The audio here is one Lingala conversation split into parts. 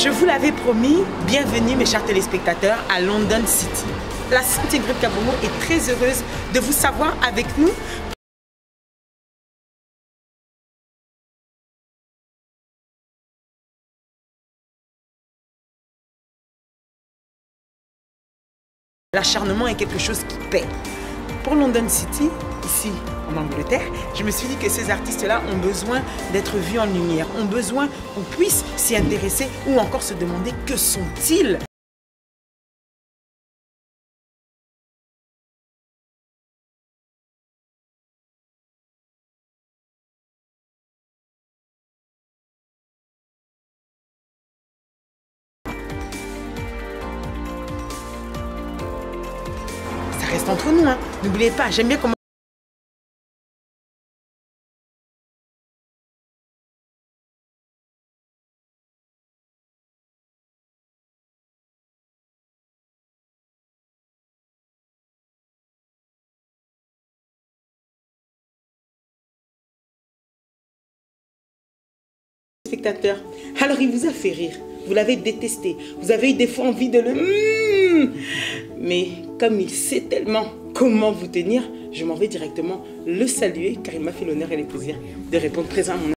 Je vous l'avais promis, bienvenue mes chers téléspectateurs à London City. La Santé Groupe Kabogo est très heureuse de vous savoir avec nous. L'acharnement est quelque chose qui paie. Pour London City, ici en Angleterre, je me suis dit que ces artistes-là ont besoin d'être vus en lumière, ont besoin qu'on puisse s'y intéresser ou encore se demander que sont-ils. Ça reste entre nous, hein. N'oubliez pas, j'aime bien comment... Spectateur. Alors il vous a fait rire, vous l'avez détesté, vous avez eu des fois envie de le... Mais comme il sait tellement comment vous tenir, je m'en vais directement le saluer car il m'a fait l'honneur et le plaisir de répondre présent à mon...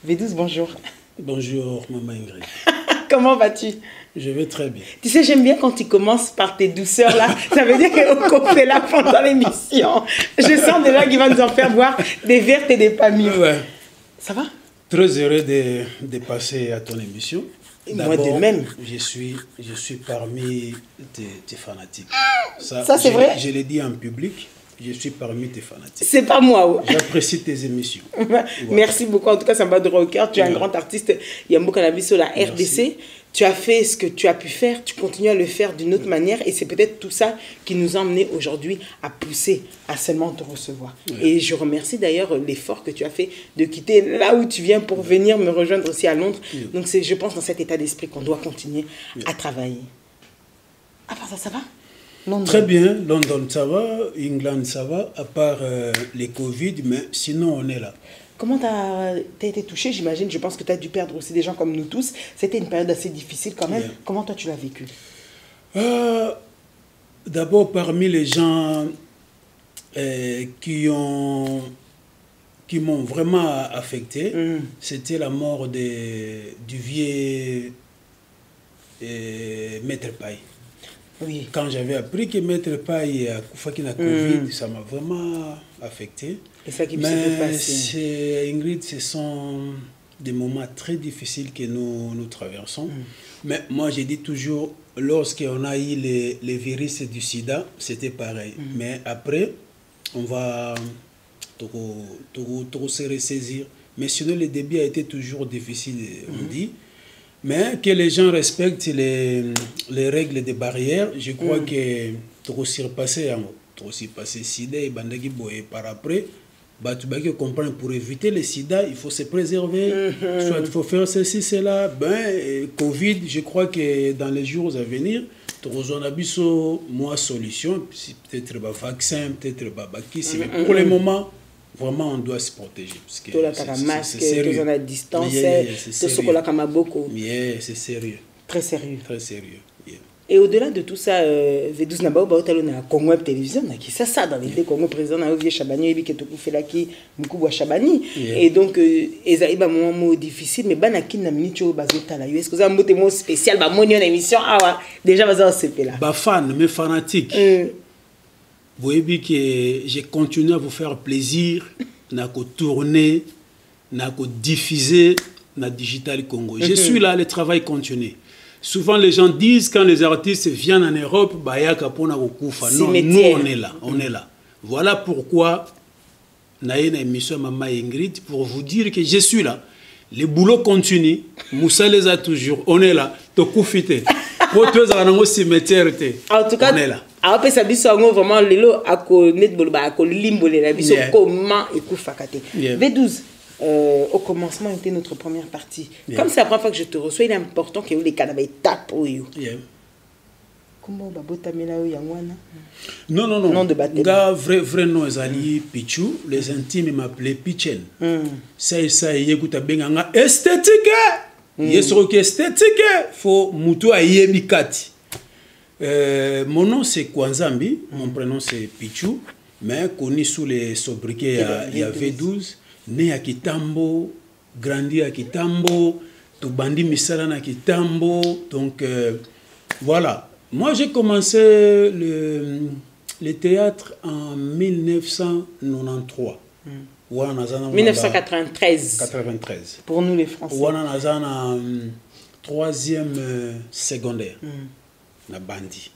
V12, bonjour. Bonjour, maman Ingrid. Comment vas-tu? Je vais très bien. Tu sais, j'aime bien quand tu commences par tes douceurs là. Ça veut dire qu'on fait là pendant l'émission. Je sens déjà qu'il va nous en faire boire des vertes et des pas mûres. Ouais. Ça va? Très heureux de passer à ton émission. Moi de même. Je suis parmi tes fanatiques. Ça c'est vrai? Je l'ai dit en public. Je suis parmi tes fanatiques. C'est pas moi. J'apprécie tes émissions. Merci beaucoup. En tout cas, ça me va droit au cœur. Tu es un grand artiste. Yambo Cannabis sur la RDC. Merci. Tu as fait ce que tu as pu faire. Tu continues à le faire d'une autre manière. Et c'est peut-être tout ça qui nous a emmenés aujourd'hui à pousser, à seulement te recevoir. Et je remercie d'ailleurs l'effort que tu as fait de quitter là où tu viens pour venir me rejoindre aussi à Londres. Donc c'est, je pense, dans cet état d'esprit qu'on doit continuer à travailler. À part ça, ça va? London. Très bien, London ça va, England ça va, à part les Covid, mais sinon on est là. Comment tu as été touché? J'imagine, je pense que tu as dû perdre aussi des gens comme nous tous. C'était une période assez difficile quand même. Comment toi tu l'as vécu? D'abord, parmi les gens qui m'ont vraiment affecté, c'était la mort du vieux Maître Paye. Oui. Quand j'avais appris que Maître Paye a fait la Covid, ça m'a vraiment affecté. Et ça qui mais passé. Ingrid, ce sont des moments très difficiles que nous traversons. Mais moi, j'ai dit toujours, lorsqu'on a eu les virus du sida, c'était pareil. Mais après, on va trop se ressaisir. Mais sinon, le début a été toujours difficile, on dit. Mais que les gens respectent les règles des barrières, je crois que trop surpassé, sida et bandagi boye par après, tu vas comprendre pour éviter le sida, il faut se préserver, soit il faut faire ceci, cela. Ben, Covid, je crois que dans les jours à venir, on a besoin moi solution, peut-être un vaccin, peut-être un vaccin, mais pour le moment, vraiment, on doit se protéger. C'est sérieux. On a distance, c'est sérieux. Très sérieux. Très sérieux. Et au-delà de tout ça, V12 Nabao, on a Congo Web Télévision, on a qui ça dans l'idée Congo président, on a oublié Chabani, et puis tout fait là qui beaucoup Chabani. Et donc, ils ont un moment difficile, mais banaki na minute au bazota là. Est-ce que vous avez un mot spécial, bah mon émission, déjà vas-y CP là. Bah fan, mais fanatique. Vous voyez que j'ai continué à vous faire plaisir, n'a qu'à tourner, n'a qu'à diffuser dans Digital Congo. Je suis là, le travail continue. Souvent, les gens disent, quand les artistes viennent en Europe, bayaka pona kokufa. Non, nous, on est là. On est là. Voilà pourquoi, naïna émission Maman Ingrid, pour vous dire que je suis là. Le boulot continue. Moussa les a toujours. On est là. Tokufite. Pour tous, on est cimetière. En tout cas, on est là. Après, ça dit vraiment, lelo, ako netball, ako limbolé, la biso, comment ekufa kate. V12. Au commencement était notre première partie. Comme c'est la première fois que je te reçois, il est important que les canabés tapent pour you. Comment babota mela yangwana? Non, non, non. Nom de baptême. Vrai nom Zali Pichou. Les intimes m'appelaient Pichen. Ça écoute bien esthétique. Yeso qui esthétique. Faut muto ayemi kati. Mon nom c'est Kwanzambi. Mon prénom c'est Pichou. Mais connu sous les sobriquets il y a V12. Né à Kitambo, grandi à Kitambo, tout bandi misala na Kitambo. Donc voilà. Moi j'ai commencé le théâtre en 1993. 1993. 93. Pour nous les Français. Wana en troisième secondaire. Na bandi.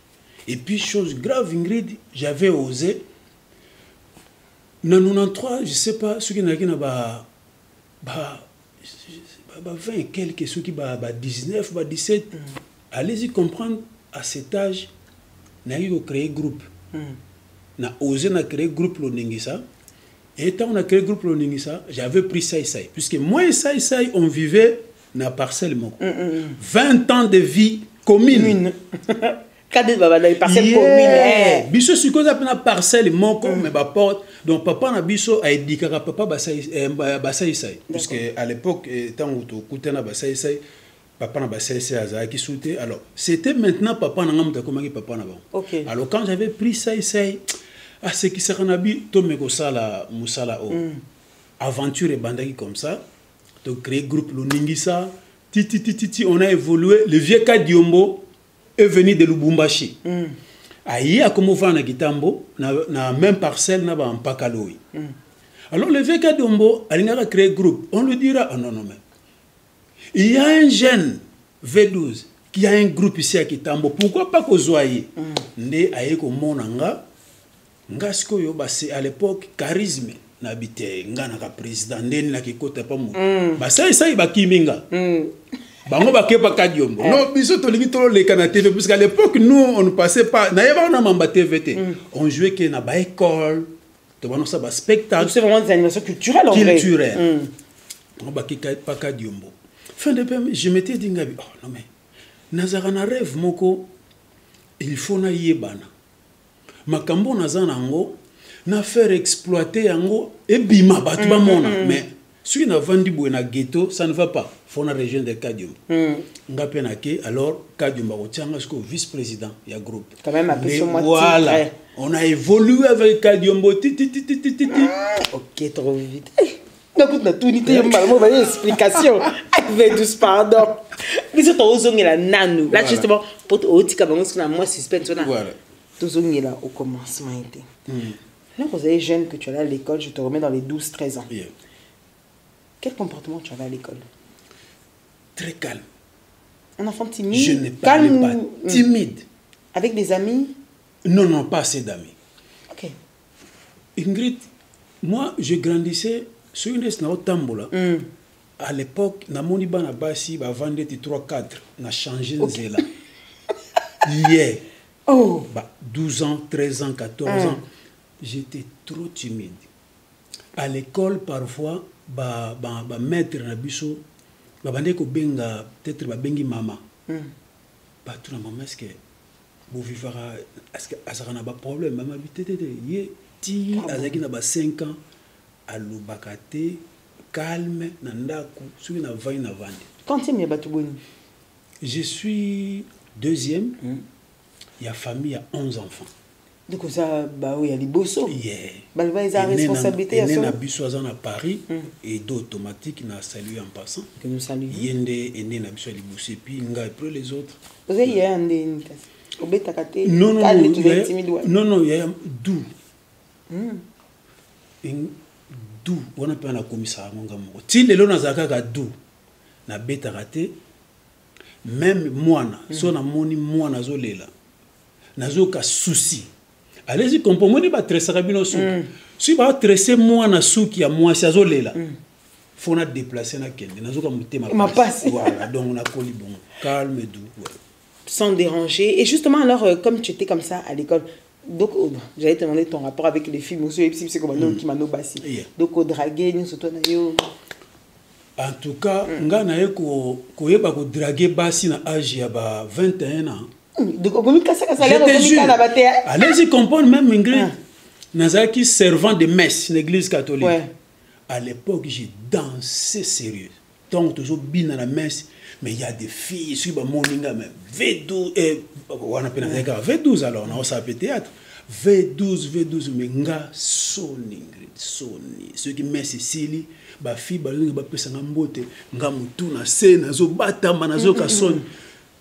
Et puis chose grave Ingrid, j'avais osé. En 93, je ne sais pas, ceux qui n'ont pas 20 et quelques, ceux qui ont 19, 17, allez-y comprendre, à cet âge, nous avons créé un groupe. Nous avons osé créer un groupe Loningisa. Et quand on a créé un groupe Loningisa, j'avais pris Saïsaï. Puisque moi et Saïsaï, on vivait dans la parcelle. 20 ans de vie commune. Parcelle commune. Biso si qu'on appelle une parcelle moko mais ba porte donc papa na biso a dit que papa basai puisque à l'époque tant où tout na basai papa na basai aza qui souté alors c'était maintenant papa na ngamuta comment qui papa na bon. Alors quand j'avais pris ça à ce qui sera nabi to me ko sala musala o aventure et bandaki comme ça to créer groupe Loningisa titi on a évolué le vieux Kadiombo est venu de Lubumbashi. Aïe a comme on na Kitambo na même parcelle na ba en Pakaloui. Alors le vieux Kadombo a créé groupe. On lui dira non mais il y a un jeune V12 qui a un groupe ici à Kitambo. Pourquoi pas Kozoaye? Né aïe ko monanga ngasko yo ba c'est à l'époque charisme n'habité ngana ka président ndeni na kikota pa mu. Ba ça ba kiminga. Bango ba kepa Kadiombo. Non, biso to lingi to le kana TV parce qu'à l'époque nous on ne passait pas na yaba na mamba TVT. On jouait que na ba école, to bano ça ba spectacle. C'est vraiment des animations culturelles en vrai. Culturelles. On ba kepa Kadiombo. Fin de paix, je m'étais dit ngabi, oh non mais nazara na rêve moko il faut na yebana. Makambo nazana ngo na faire exploiter yango et bima batu ba mona mais si on a vendu na ghetto, ça ne va pas. Il faut la région de Kadiombo. Alors, Kadiombo est vice-président du groupe. Quand même, voilà. On a évolué avec Kadiombo. Ok, trop vite. On a tout dit, on a une explication. V12, pardon. Mais c'est la nanou. Là, justement, pour moi, suspense. Voilà. Au commencement. Là, vous êtes jeune, que tu allais à l'école, je te remets dans les 12-13 ans. Quel comportement tu avais à l'école? Très calme. Un enfant timide? Je ne parlais pas. Timide. Avec des amis? Non, non, pas assez d'amis. Ok. Ingrid, moi, je grandissais sur une reste Tambola. À l'époque, na moni bana basi ba vendre 3-4, na changé nzela. Yeah. Oh. 12 ans, 13 ans, 14 ans. J'étais trop timide. À l'école, parfois, maître na biso bande ko benga peut-être ba bengi mama ba tout na maman est-ce que vous vivra est-ce que azaka na ba problème mama bitete ye ti azaki na ba 5 ans à l'ubakate calme na ndako soki na vani na vandi quand il y a batu boni je suis deuxième il y a famille il y a 11 enfants. Donc ça, bah oui, il y a les bossos. Yeah. Bah ils ont responsabilité à ça. Il y a à Paris et d'automatique n'a salué en passant. Que nous saluons. Il y a des nabiso à Liboussé puis il y a les autres. Vous avez un des non non il y a d'où d'où on a pas na commissaire mon gars. Si les lois n'azaka d'où na beta raté même moi, si on a moni moi nazo lela, nazo ka souci. Allez-y, comprendre pas tresser rabino sou. Si va tresser moi na souki à moi si azo lela. Faut na déplacer na kende, nazo ka muté ma passe. Voilà, donc on a collé bon, calme et doux. Ouais. Sans déranger. Et justement alors comme tu étais comme ça à l'école. Donc, j'allais te demander ton rapport avec les filles, monsieur, c'est comme un qui m'a bassi. Donc, au draguer, nous surtout en tout cas, nga na yeko koyeba ko draguer bassi na âge ya ba 21 ans. Donc, allez-y comprendre même Ingrid. Nazaki servant de messe, une église catholique. Ouais. À l'époque, j'ai dansé sérieux. Donc, toujours bien à la messe. Mais il y a des filles, sur le moninga, mais V12, on appelle V12 alors, on a aussi appelé théâtre. V12, mais nga soni, ceux qui mettent Cécilie, ba fille, ba lunga, ba pesa ngambote, nga mutu na se, nazo bata, manazo ka soni.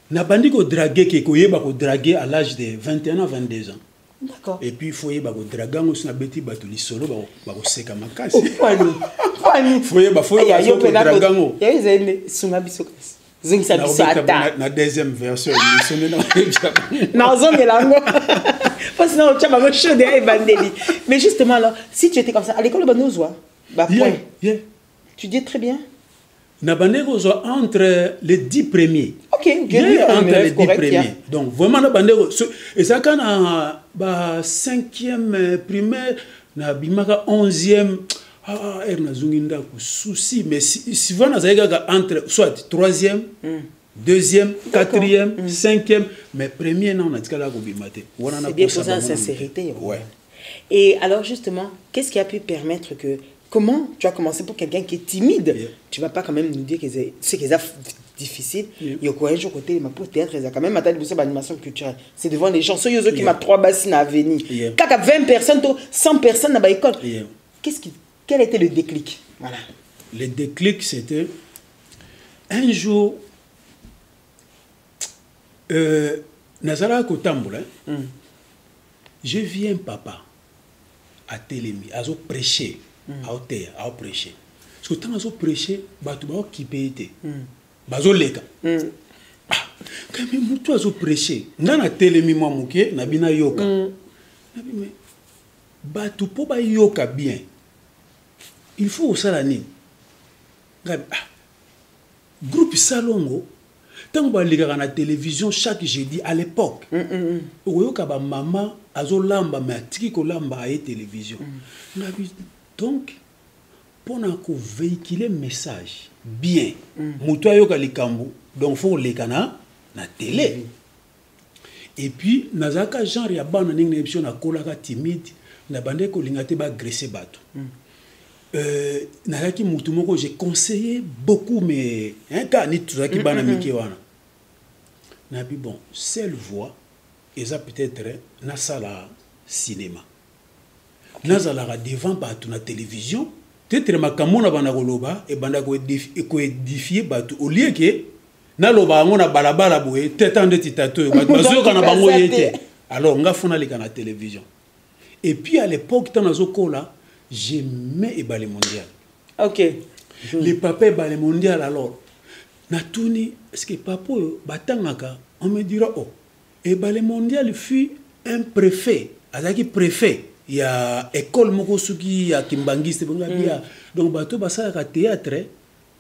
Na bandi ko draguer, ke koye ba ko draguer à l'âge de 21 ans, 22 ans. D'accord. Et puis, il faut y avoir des dragons, on a bêti, batuli solo, bah, on sait comment casser. Faut y avoir des dragons. Il y a des sungabisokas. La deuxième version, mais justement, alors, si tu étais comme ça, à l'école de Banouzoua, tu dis très bien. Entre les 10 premiers. Ok, entre les 10 premiers. Donc, vraiment, et ça, quand on a 5e primaire, on a 11e. Ah, souci, mais si vous avez entre soit 3e, 2e, 4e, 5e, mais premier, non, on a dit que là, c'est bien pour ça, sincérité. Ouais. Et alors, justement, qu'est-ce qui a pu permettre que. Comment tu as commencé pour quelqu'un qui est timide? Tu ne vas pas quand même nous dire que c'est difficile. Il y a quoi un jour côté ma pour théâtre, il y a quand même une animation culturelle. C'est devant les gens. Ceux qui m'a 3 bassines à venir. Quand 20 personnes, 100 personnes dans l'école. Quel était le déclic? Voilà. Le déclic, c'était un jour, Nazara Kotamboula, j'ai vu un papa à Télémi, à prêcher, à prêcher. Parce que quand on prêché, tu vas qui paye. Bazo leka. Quand même, tu as prêché. Nana Télémi, moi, mouké, nabina yoka. Mais, tu peux yoka bien. Il faut aussi la ligne. Groupe Salongo, tant que tu la télévision chaque jeudi à l'époque, maman azo lamba mais tiki ko lamba à télévision. Donc pour véhiculer message bien, muto yoka likambo, donc faut les kana na télé. Et puis nazaka genre ya bana ninga émission na kolaka timide, na bande ko lingate ba agresser bato. Nalaki mutumoko j'ai conseillé beaucoup mais quand ni tout ça qui bana miki wana nabi bon seule voix et ça peut-être na sala cinéma nazala devant bato na télévision peut-être makamona bana koloba et banda ko édifier bato au lieu que na loba ngona balabala boye tetande titato bazo kana bango yete alors nga fona leka na télévision et puis à l'époque tant nazokola j'aimais le ballet mondial. Ok. Le papa ballet mondial alors. Natuni, est-ce que papa batangaka, on me dira oh. Et ballet mondial fut un préfet, azaki préfet. Il y a école mokosuki ya kimbangiste bonga bia. Donc bato basala ka théâtre,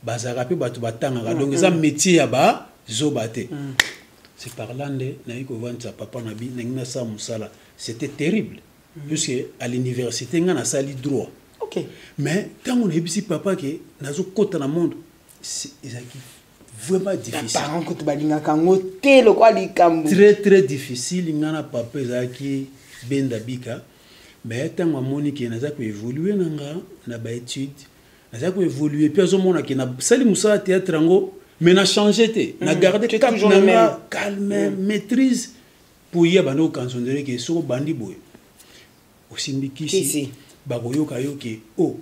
bazaka pe bato batangaka. Donc ça métier ya ba zobate. C'est parlant de naiko vanta papa nabi nangina sa musala. C'était terrible. Puisque à l'université, on a sali droit. Ok. Mais quand on a vu papa qui n'a pas côté dans le monde, c'est vraiment difficile. Très très difficile. Il y a papa qui benda bika. Mais tant que Monique n'a pas évolué dans la étude, n'a pas évolué. Puis à ce moment qui n'a sali musa théâtre mais n'a changé n'a gardé calme, maîtrise pour y avoir nos canzonneries qui sont bandi boy. Osimbikisi bagoyoka yoke oh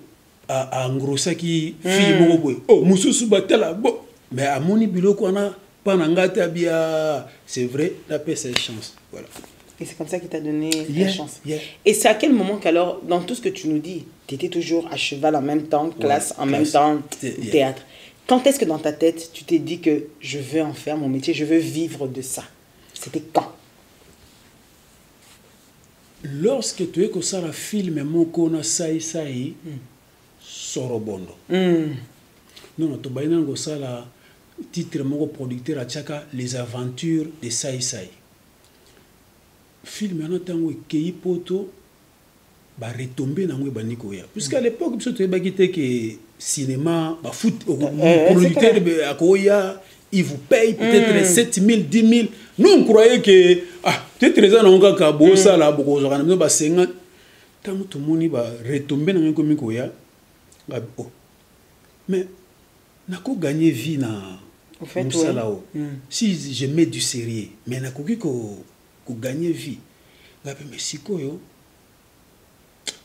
a ngrosaki fille moko boy oh mususu batela bon mais amoni biloko na pana ngata bia c'est vrai la paix c'est chance voilà et c'est comme ça qu'il t'a donné la chance et c'est à quel moment qu'alors dans tout ce que tu nous dis tu étais toujours à cheval en même temps classe en même temps théâtre Quand est-ce que dans ta tête, tu t'es dit que je veux en faire mon métier, je veux vivre de ça? C'était quand? Lorsque tu es comme ça, le film, mon kona sai sorobondo. Non, tu vas comme ça, le titre, mon producteur à Tchaka, Les aventures de Sai Sai. Film, maintenant, tant que poto, va retomber dans le banikoya. Puisqu'à l'époque, tu es bagité que cinéma, foot, producteur à Koya, il vous paye peut-être 7 000, 10 000. Nous, on croyait que, peut-être les gens ont un ça là, beaucoup de gens, bah, 50. Tant que tout le monde va retomber dans le banikoya, mais, n'a pas gagné vie dans ça là. Si je mets du sérieux, mais n'a pas gagné vie. Mais si quoi,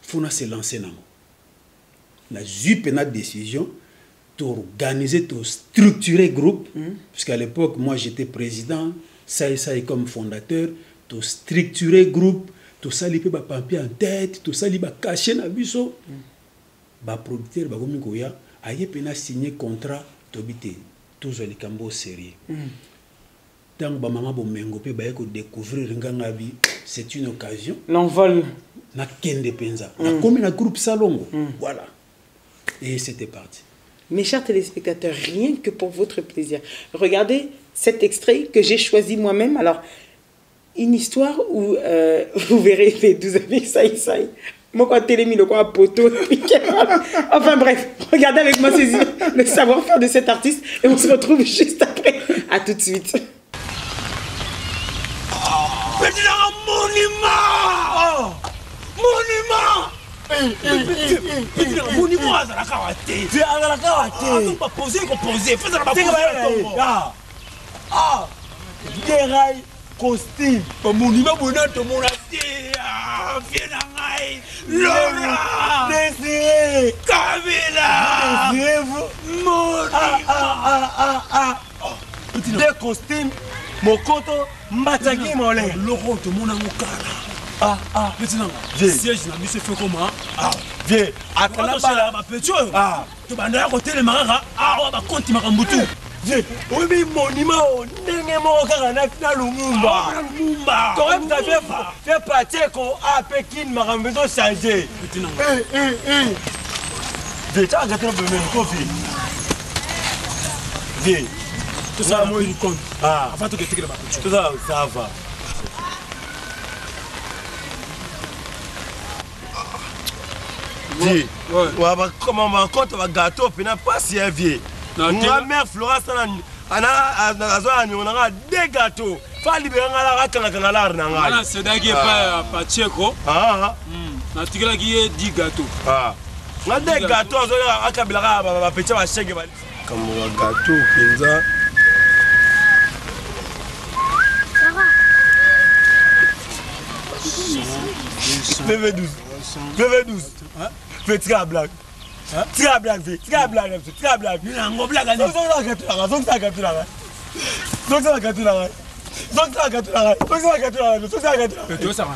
faut se lancer dans la jupe et notre décision d'organiser, de structurer le groupe, puisqu'à l'époque, moi j'étais président, ça comme fondateur, de structurer le groupe, tout ça, il peut pas papier en tête, tout ça, il va cacher dans le bureau. Le producteur, il a signé contrat, toujours les cambos sérieux. Tant que maman peut découvrir c'est une occasion. L'envol. Na kende penza. Na comme un groupe salongo. Voilà. Et c'était parti. Mes chers téléspectateurs, rien que pour votre plaisir, regardez cet extrait que j'ai choisi moi-même. Alors, une histoire où vous verrez les 12 avec Sai Sai. Moi, quand télémis, le quoi, poteau. Enfin bref, regardez avec moi le savoir-faire de cet artiste et on se retrouve juste après. À tout de suite. Monument à la kawate. Tu as la kawate. Pas poser, composer. Fais la poser. Dérail, costume. Monument bonheur de mon athée. Vienangai. Laura. Désiré. Camila. Désirez-vous. Des costumes. Mon coton. Mbataki molé. Laurent de mon amour. Maintenant, siège na biso fait comment? Viens, atala ba petit. Tu vas na côté le marara, ba compte makambutu. Viens, oui monument ndenge mo kaka na final Lumumba. Lumumba. Toi tu as fait partir ko a Pékin makambutu changer. Viens, tu as gâté le même coffee. Viens. Tout ça moi il compte. Avant de quitter le ba petit. Tout ça va. Comment on compte un gâteau, puis n'a pas si vieux. Ma mère Florence, on a des gâteaux. Pas libérer la canala. Voilà, c'est d'accord, pas Tcheko. On a 10 gâteaux. On a des gâteaux, on a Kabila, petit chèque. Comme un gâteau, Kinza. PV12. PV12. Fais la blague. Tire la blague, tire la blague, tire la blague. Il y a un gros blague à nous. Donc ça va gâter la donc ça va gâter la donc ça va gâter la donc ça va gâter la donc ça va gâter la donc ça va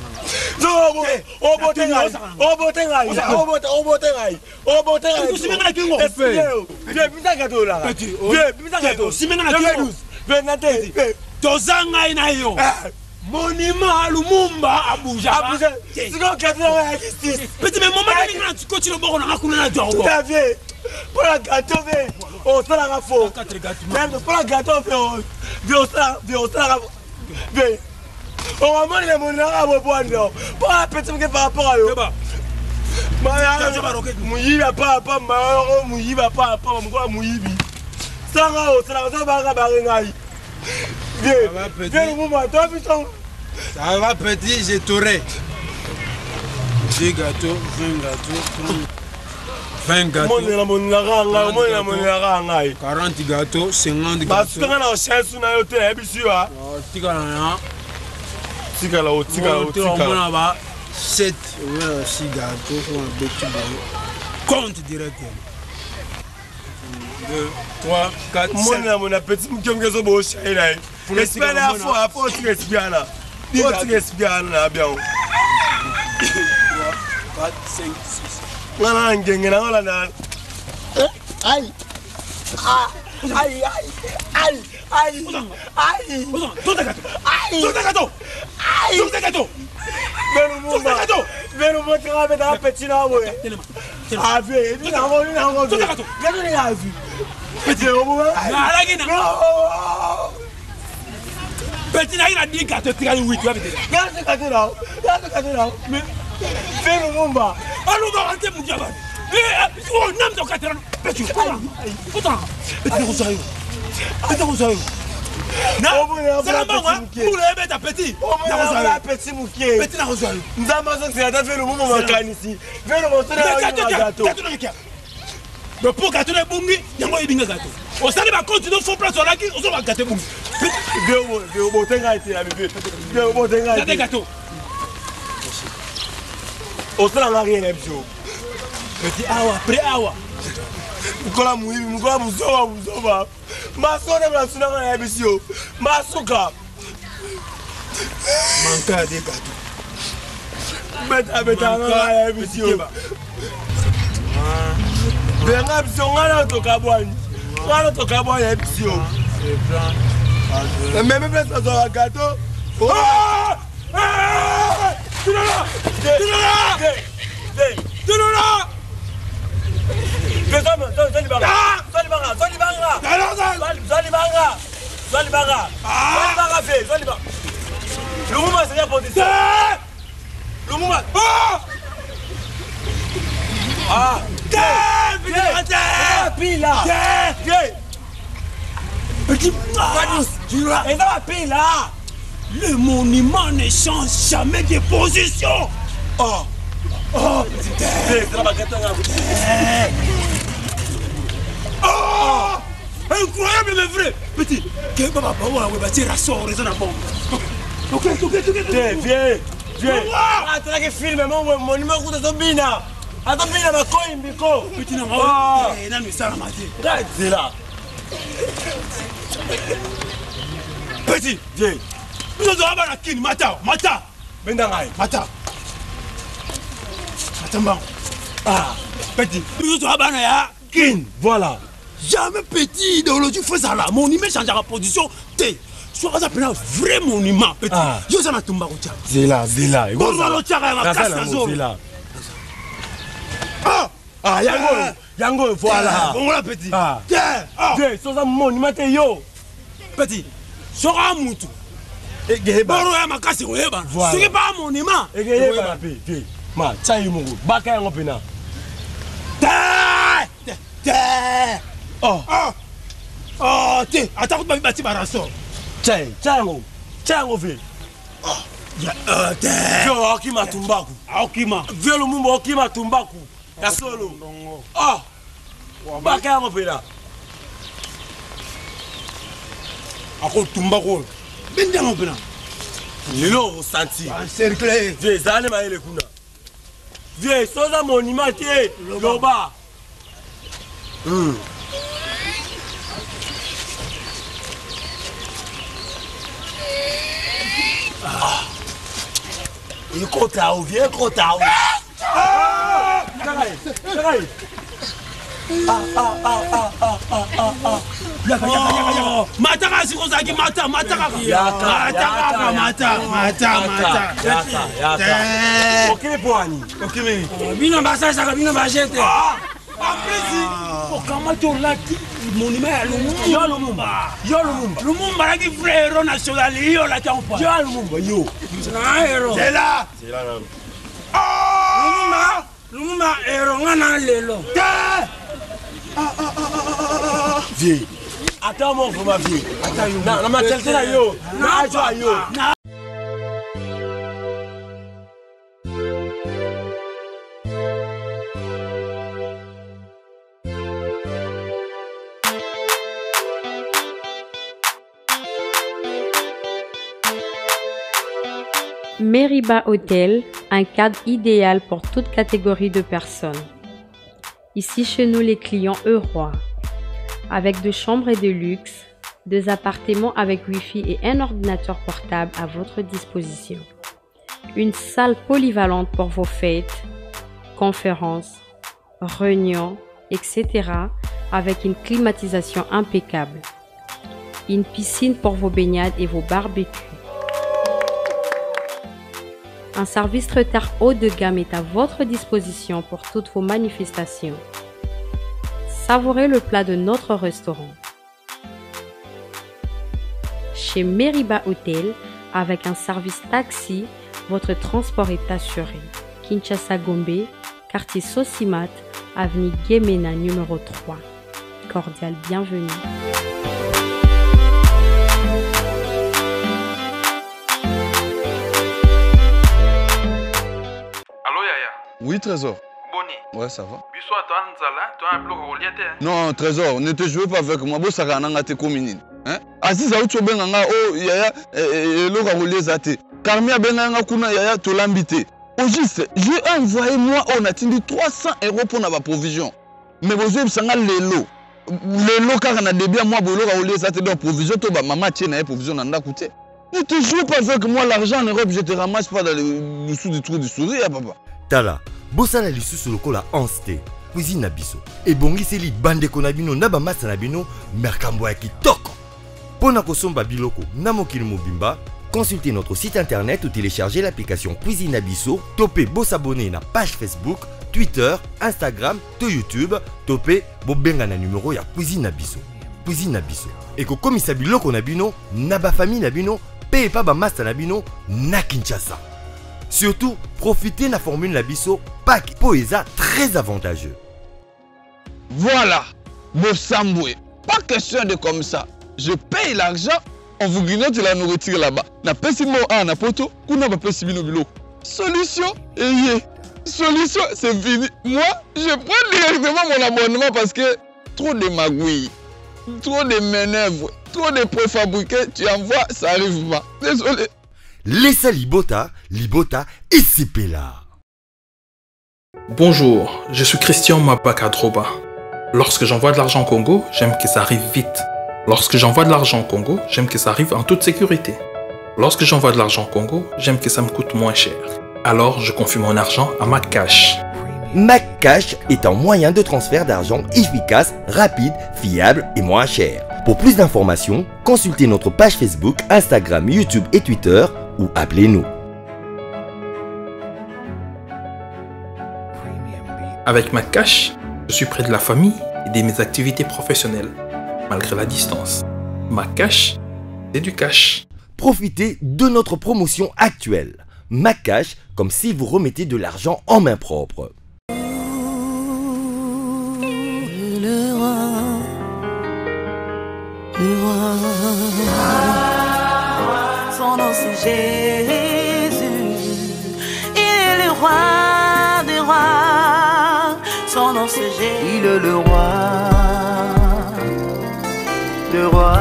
oh botengai oh botengai oh botengai oh botengai si menga kingo viens bisa gâteau là viens bisa gâteau si menga kingo viens na tête tozanga ina yo Monument Lumumba Abuja. C'est quoi que tu as justice? Petit mais maman tu continues bon on a coulé la joie. Tout à fait. Pour la gâteau on se la faux. Même pour la gâteau on se la on va manger les monuments à boire. Pour la petite qui par rapport à eux. Mouyi va pas mouyi va pas mouyi. Ça va viens, ça va petit, j'ai touré. 10 gâteaux, 20 gâteaux. 40 gâteaux, 50 gâteaux. Sept, 6 gâteaux, compte directement. 2, 3, 4, 5. Moi, mon appétit, je me suis dit, j'espère la fois, faut que tu respires là. Faut que tu respires là, bien. 3, 4, 5, 6. Voilà, on a aïe. Aïe, aïe, aïe, aïe, aïe. Donne des gâteaux. Donne des gâteaux. Donne des gâteaux. Viens nous montrer avec un petit naveau. Ah, viens, viens, petit petit n'a rien dit gâteau, tu as 8 tu vas dire. Mais fais le bomba. Allons voir un thème mondial. Oh, non, donc attends. Petit. Putain. Petit. Non, c'est la mort, hein. Pour le mettre à petit. Petit moukier. Petit n'a reçu. Nous avons fait le moment ici. Viens nous montrer un gâteau. Mais pour gâteau de Bungi, il y a un gâteau. On s'est dit, on continue, il faut place sur la qui, on va gâter Bungi. Viens, des gâteaux. On s'en a rien, petit awa, pré-awa. Mukola muhimu, mukola muzoba. Masone mnasuna ngana ya bisio. Masuka. Manka des gâteaux. Beta ngana ya bisio. Benga bisio ngana toka bwani. Ngana toka bwani ya bisio. Même place dans un gâteau. Oh! Tu là! Le monument ne change jamais de position. Oh! Oh! Oh! Incroyable mais vrai! Petit! Que papa va tirer à sort, raison à bon. Ok. Viens! Ah, tu as que filmer mon numéro de Zobina! Attends, Bina, ma coin, Biko! Petit, non, non, mais ça, la maté. C'est là! Petit! Viens! Nous avons la kin, mata! Bendangai! Mata! Attends, Ah! petit! Nous avons la kin! Voilà! Jamais petit idéologie fait ça là. Mon image changera position. T'es. Soit ça prend un vrai monument. Petit. Yo ça n'a tombé au tchak. C'est là. Ah, Yango, voilà. Bon là petit. Tiens, c'est un monument yo. Petit. Sera moutou. Et Geba. Bon là ma casse au Eba. C'est pas un monument. Et Geba. Ma, tchayi mungu. Baka yango pena. Oh, t'es. Attends, tu vas bâtir ma rançon. Tchayango vie. T'es. Viens okima tumbaku. Okima. Viens le mumbo okima tumbaku. Ya solo. Oh. Baka yango pena. Ako tumbaku. Bendango pena. Lilo santi. Encerclé. Viens, zale maele kuna. Viens, soza monument tie. Loba. Il compte à où, viens, compte à où. Mataka sikozaki mata. Okile poani. Okime. Bino basasa bino bajete. Comment tu l'as dit? Monument à Lumumba. Lumumba là qui frère national yo là tiens pas. Yo Lumumba yo. Na hero. C'est là. Lumumba hero ngana lelo. Vieux. Attends mon frère vieux. Attends yo. Na matelte na yo. Na ajo yo. Meriba Hotel, un cadre idéal pour toute catégorie de personnes. Ici chez nous, les clients eurois, avec 2 chambres et de luxe, 2 appartements avec Wi-Fi et un ordinateur portable à votre disposition. Une salle polyvalente pour vos fêtes, conférences, réunions, etc. avec une climatisation impeccable, une piscine pour vos baignades et vos barbecues. Un service traiteur haut de gamme est à votre disposition pour toutes vos manifestations. Savourez le plat de notre restaurant. Chez Meriba Hotel, avec un service taxi, votre transport est assuré. Kinshasa Gombe, quartier Sosimat, avenue Guémena numéro 3. Cordial bienvenue. Oui, Trésor. Boni. Ouais, ça va. Bisous à toi, Nzala. Toi, un bloc relié. Non, Trésor, ne te jouez pas avec moi. Bon, ça va te communine. Hein? Aziz a oucho benganga oh yaya le relié zate. Carmia benganga kuna yaya to l'ambité. Au juste, j'ai envoyé moi on a tindi 300 € pour la provision. Mais vous avez sanga lelo. Lelo car on a début moi bolo relié zate donc provision to ba maman tienne provision nanda coûté. Ne te joue pas avec moi l'argent en Europe, je te ramasse pas dans le dessous du trou du sourire papa. Tala, bosala lisusu lokola anste, cuisine na biso. Et bongiseli bande konabino na ba masa na bino, merkambo ya kitoko. Pona kosomba biloko na mokili mobimba, consultez notre site internet ou téléchargez l'application Cuisine Abisso, topez beau s'abonner na page Facebook, Twitter, Instagram, to YouTube, topez bo benga na numéro ya Cuisine Abisso. Cuisine Abisso. Et ko komisa biloko na bino, na ba famille na bino, paye pas ba masa na bino na Kinshasa. Surtout, profitez de la formule Nabisso pack Poesa très avantageux. Voilà, Bossamboué. Pas question de comme ça. Je paye l'argent, on vous grignote la nourriture là-bas. Na pesimo a na poto, kuna ba pesimo bilo. Solution, solution, c'est fini. Moi, je prends directement mon abonnement parce que trop de magouilles, trop de manœuvres, trop de préfabriqués, tu envoies, ça arrive pas. Désolé. Laissez Libota et Sipela. Bonjour, je suis Christian Mabakadroba. Lorsque j'envoie de l'argent au Congo, j'aime que ça arrive vite. Lorsque j'envoie de l'argent au Congo, j'aime que ça arrive en toute sécurité. Lorsque j'envoie de l'argent au Congo, j'aime que ça me coûte moins cher. Alors, je confie mon argent à MacCash. MacCash est un moyen de transfert d'argent efficace, rapide, fiable et moins cher. Pour plus d'informations, consultez notre page Facebook, Instagram, YouTube et Twitter ou appelez-nous. Avec MacCash, je suis près de la famille et de mes activités professionnelles, malgré la distance. MacCash, c'est du cash. Profitez de notre promotion actuelle. MacCash, comme si vous remettez de l'argent en main propre. Son nom c'est Jésus, il est le roi des rois. Son nom c'est Jésus, il est le roi, le roi.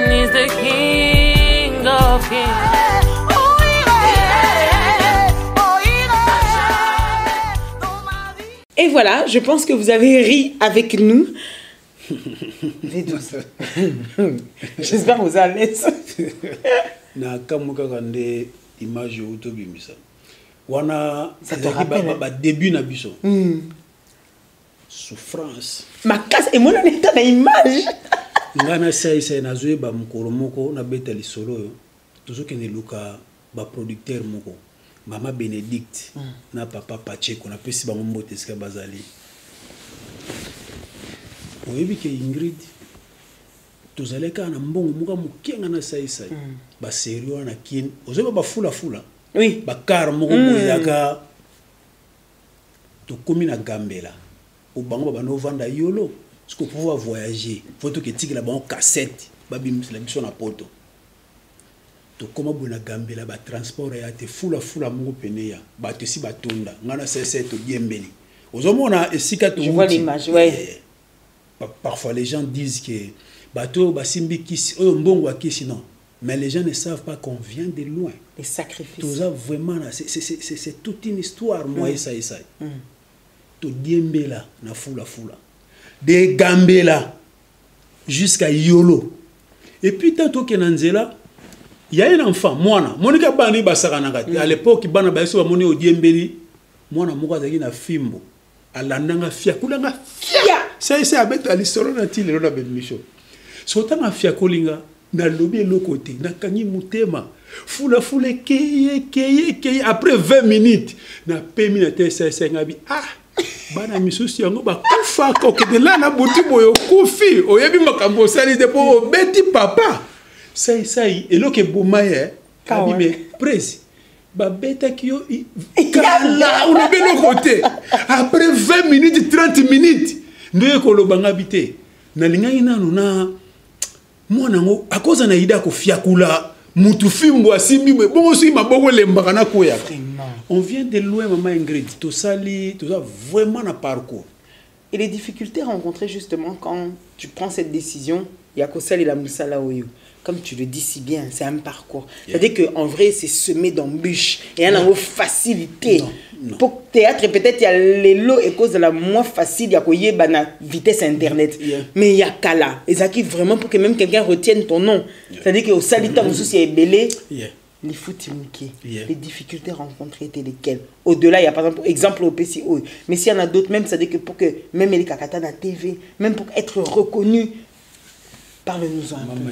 He's the King of Kings. Et voilà, je pense que vous avez ri avec nous. Les 12. J'espère que vous allez l'aise. Na kamuka kande image autobimisa. Wana ça te rappelle ba début na biso. Souffrance. Ma casse et moi on est dans l'image. Ngana sai na zoe ba mukoro moko na beta lisolo yo. Tozoke ne luka ba producteur moko. Mama Bénédicte na papa Pacheco na pesi bango mbote sika bazali. Oyebi ke Ingrid tozaleka na mbongo muka mukenga na sai ba sérieux na kin ozoba ba fula oui ba car moko boyaka to komi na Gambela o bango ba no vanda yolo parce que pouvoir voyager faut que tikela bango cassette ba bimisa biso na poto. Comment vous Gambela ba transport ya te fula moko pene ya ba te si batonda ngana c'est to diembeli ozomona esika to je vois l'image ouais parfois les gens disent que bato basimbi kisi oyo mbongo akisi non mais les gens ne savent pas qu'on vient de loin les sacrifices tout ça vraiment c'est toute une histoire moi ça to diembela na fula de Gambela jusqu'à Yolo et puis tant que nanzela Il y a un enfant, moi, Monica Bani Basaranaka. À l'époque, Bana Basso, Moni Odiembeli, moi, moi, na fimbo. Alandanga fia, kulanga fia. C'est avec la l'histoire, on a dit, on a ben Micho. Sotan a fia kolinga, na lobby l'autre côté, na kanyi mutema. Fula keye, après 20 minutes, na pemi na TSS ngabi, ah, bana miso si yango ba kufa ko ke de la na buti boyo kufi, oyebi makambo sali de po beti papa. Sai eloke bomaye kabi me presi ba beta kio kala on est de côté après 20 minutes 30 minutes ndoye ko lobanga bité na lingai nanu na mwana ngo akoza na ida ko fiakula mutu fimbo asimbi bongo si maboko lembaka na koya. On vient de loin maman Ingrid tout ça vraiment na parcours. Et les difficultés rencontrées justement quand tu prends cette décision, il y a Kosali la Moussala Oyo. Comme tu le dis si bien, c'est un parcours. C'est-à-dire qu'en vrai, c'est semé d'embûches. Et il y a une facilité. Pour théâtre, peut-être il y a les lots et cause de la moins facile, il y a la vitesse internet. Mais il y a Kala. Et ça qui vraiment pour que même quelqu'un retienne ton nom. C'est-à-dire qu'au Salita, vous souciez belé. Les foutimuki, les difficultés rencontrées étaient lesquelles? Au-delà, il y a par exemple au PCO. Mais s'il y en a d'autres, même, c'est-à-dire que pour que même les Kakata na TV, même pour être reconnu, parle-nous-en un peu.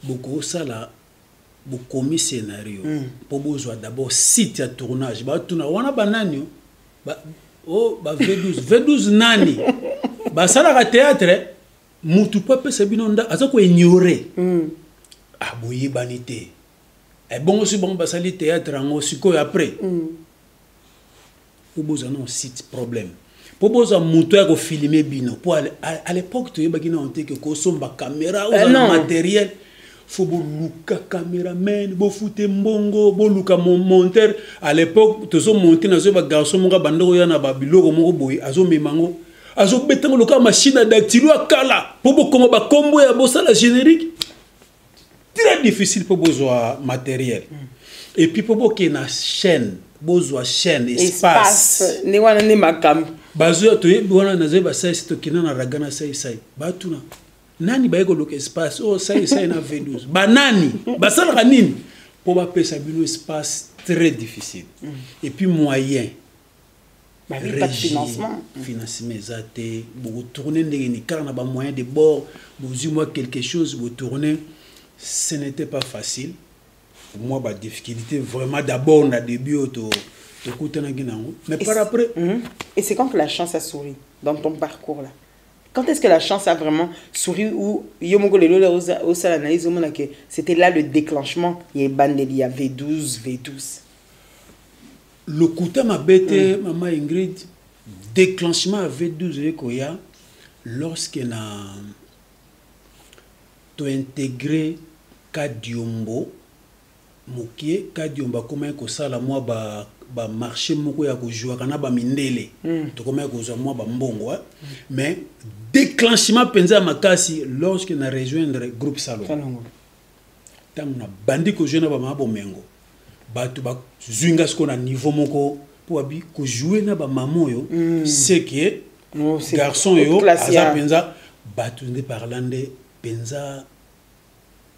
Beaucoup ça là, beaucoup de scénario. Pour besoin d'abord site à tournage. Bah tu n'as pas banani. Bah V12 nani. Bah ça là théâtre. Mutu papa c'est binonda. Azo ko ignorer. Ah boye banité. Et bon aussi bon bah ça le théâtre en aussi quoi après. Pour besoin non site problème. Pour besoin mutu à ko filmer bino. Pour à l'époque tu y bagina on te que ko somba caméra ou matériel. Faut boluka caméraman, bo fouté mbongo, boluka monteur. À l'époque, tozo monter na zo ba garçon monga bandoko ya na babilo moko boy, azo memango. Azo betango loka machine à dactylo akala. Pour bo kongo ba combo ya bossa la générique. Très difficile pour besoin matériel. Et puis pour bo ke na chaîne, besoin chaîne espace. Ne wana ne makam. Bazo to yebi wana na zo ba sai to kina na ragana sai. Batuna. Nani ba eko loke espace oh ça na V12 banani basala nini pour ba pesa bino espace très difficile et puis moyen pas de financement zate vous tourner ndenge car na ba moyen de bord vous moi quelque chose vous tourner ce n'était pas facile pour moi ba difficulté vraiment d'abord na début auto mais par après et c'est quand que la chance a souri dans ton parcours là. Quand est-ce que la chance a vraiment souri ou c'était là le déclenchement? Il y a Bandeli, il y a V12. Le coup de ma bête, maman Ingrid, déclenchement à V12, lorsqu'elle a intégré Kadiombo, Mokie, Kadiomba, comment que ça, la moi, ba marché moko ya ko jouer kana ba mindele to comment ko zo moi ba mbongo mais déclenchement penza makasi lorsque na rejoindre groupe Salon tam na bandi ko jeune ba mabo mengo ba tu ba zwinga sko na niveau moko pour abi ko jouer na ba mamoyo c'est que garçon yo aza penza ba tu ne parlande penza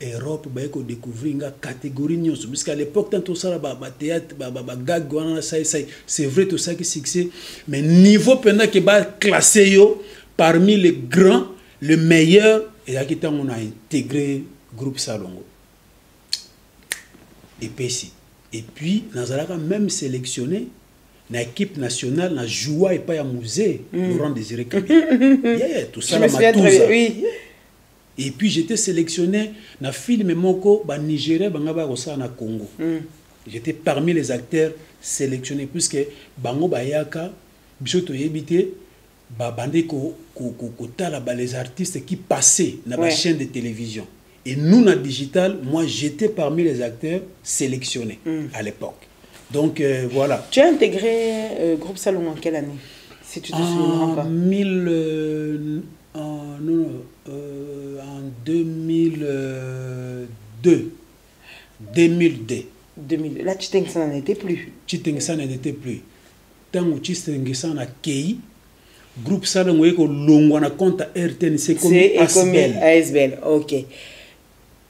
Europe ba ko découvrir nga catégorie nyonso parce qu'à l'époque tant tout ça ba théâtre ba gag wana c'est vrai tout ça qui succès mais niveau pendant que ba classé yo parmi les grands le meilleur et là qui tant on a intégré groupe Salongo et puis nazalaka même sélectionné na équipe nationale na joie et pas ya musée Laurent Désiré Kabila tout ça la matouza oui. Et puis j'étais sélectionné dans film moko ba Nigeria banga ba rosa na Congo. J'étais parmi les acteurs sélectionnés puisque bango bayaka biso to yebité ba bande ko tala ba les artistes qui passaient dans la chaîne de télévision. Et nous na digital, moi j'étais parmi les acteurs sélectionnés à l'époque. Donc voilà. Tu as intégré groupe Salon en quelle année? Si tu te souviens pas. En 2002. 2002. Là, Chitengsa n'en était plus. Chitengsa n'en était plus. Tant que Chitengsa n'a qu'ei, groupe Salon, on a compte à RTNC comme ASBL. ASBL, ok.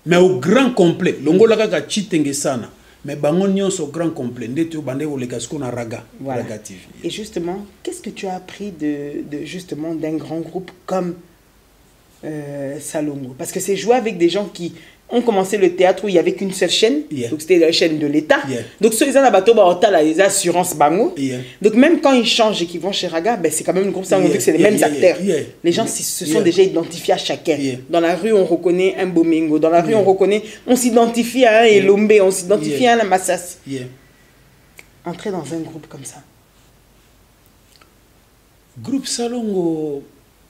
mais au grand complet longola kaka chitenge sana mais bango nyonso au grand complet ndeto bande ko leka skona raga raga TV. Et justement, qu'est-ce que tu as appris justement d'un grand groupe comme Salongo? Parce que c'est jouer avec des gens qui ont commencé le théâtre où il n'y avait qu'une seule chaîne, donc c'était la chaîne de l'État. Donc ceux qui ont les assurances bango. Donc même quand ils changent et qu'ils vont chez Raga, ben, c'est quand même une groupe Salongo, vu que c'est les mêmes acteurs. Les gens se sont déjà identifiés à chacun. Dans la rue, on reconnaît un Bomengo. Dans la rue, on s'identifie à un Elombe, on s'identifie à un Massas. Entrer dans un groupe comme ça. Groupe Salongo,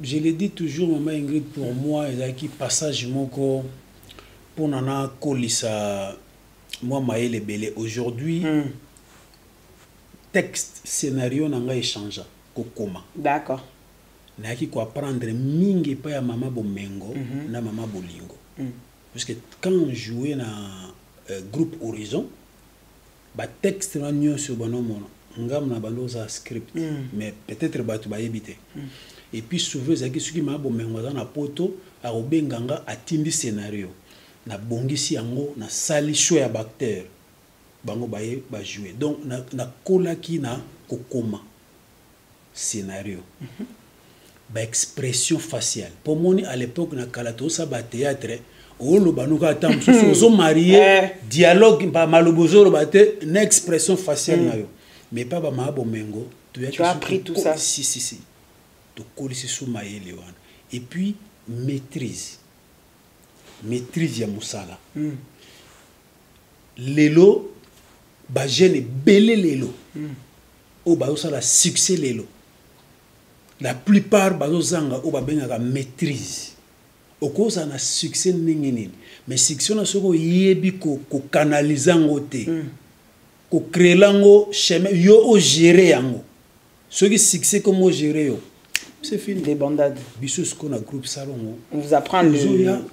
je l'ai dit toujours, Maman Ingrid, pour moi, il y a qui passage moko pour nana kolisa moi maël belé aujourd'hui texte scénario nanga échange kokoma. D'accord. Na qui ko apprendre mingi pa ya mama Bomengo na mama Bolingo. Parce que quand on jouait na groupe Horizon ba texte na nyo sur bono mono ngam na baloza script mais peut-être ba tu ba éviter. Et puis souvent ça qui ce qui mama Bomengo na poto a obenganga atindi scénario na bongisi yango na sali show ya bacteur bango baye ba jouer donc na kolaki na kokoma scénario ba expression faciale pour moi à l'époque na kalato sa ba théâtre o lo banuka tam so marié dialogue ba malobozoro ba te na expression faciale na yo mais pas ba ma Bomengo tu as appris tout ça si to kolisi sou mayele wana et puis maîtrise ya musala lelo ba jeune belé lelo o ba osala succès lelo la plupart ba zanga o ba benga maîtrise o koza na succès ningini mais succès na soko yebi ko canaliser ngote ko créer lango chemin yo o gérer yango ce qui succès comment gérer yo. C'est fini. Des bandades. Bisous qu'on a groupe Salongo. On vous apprend à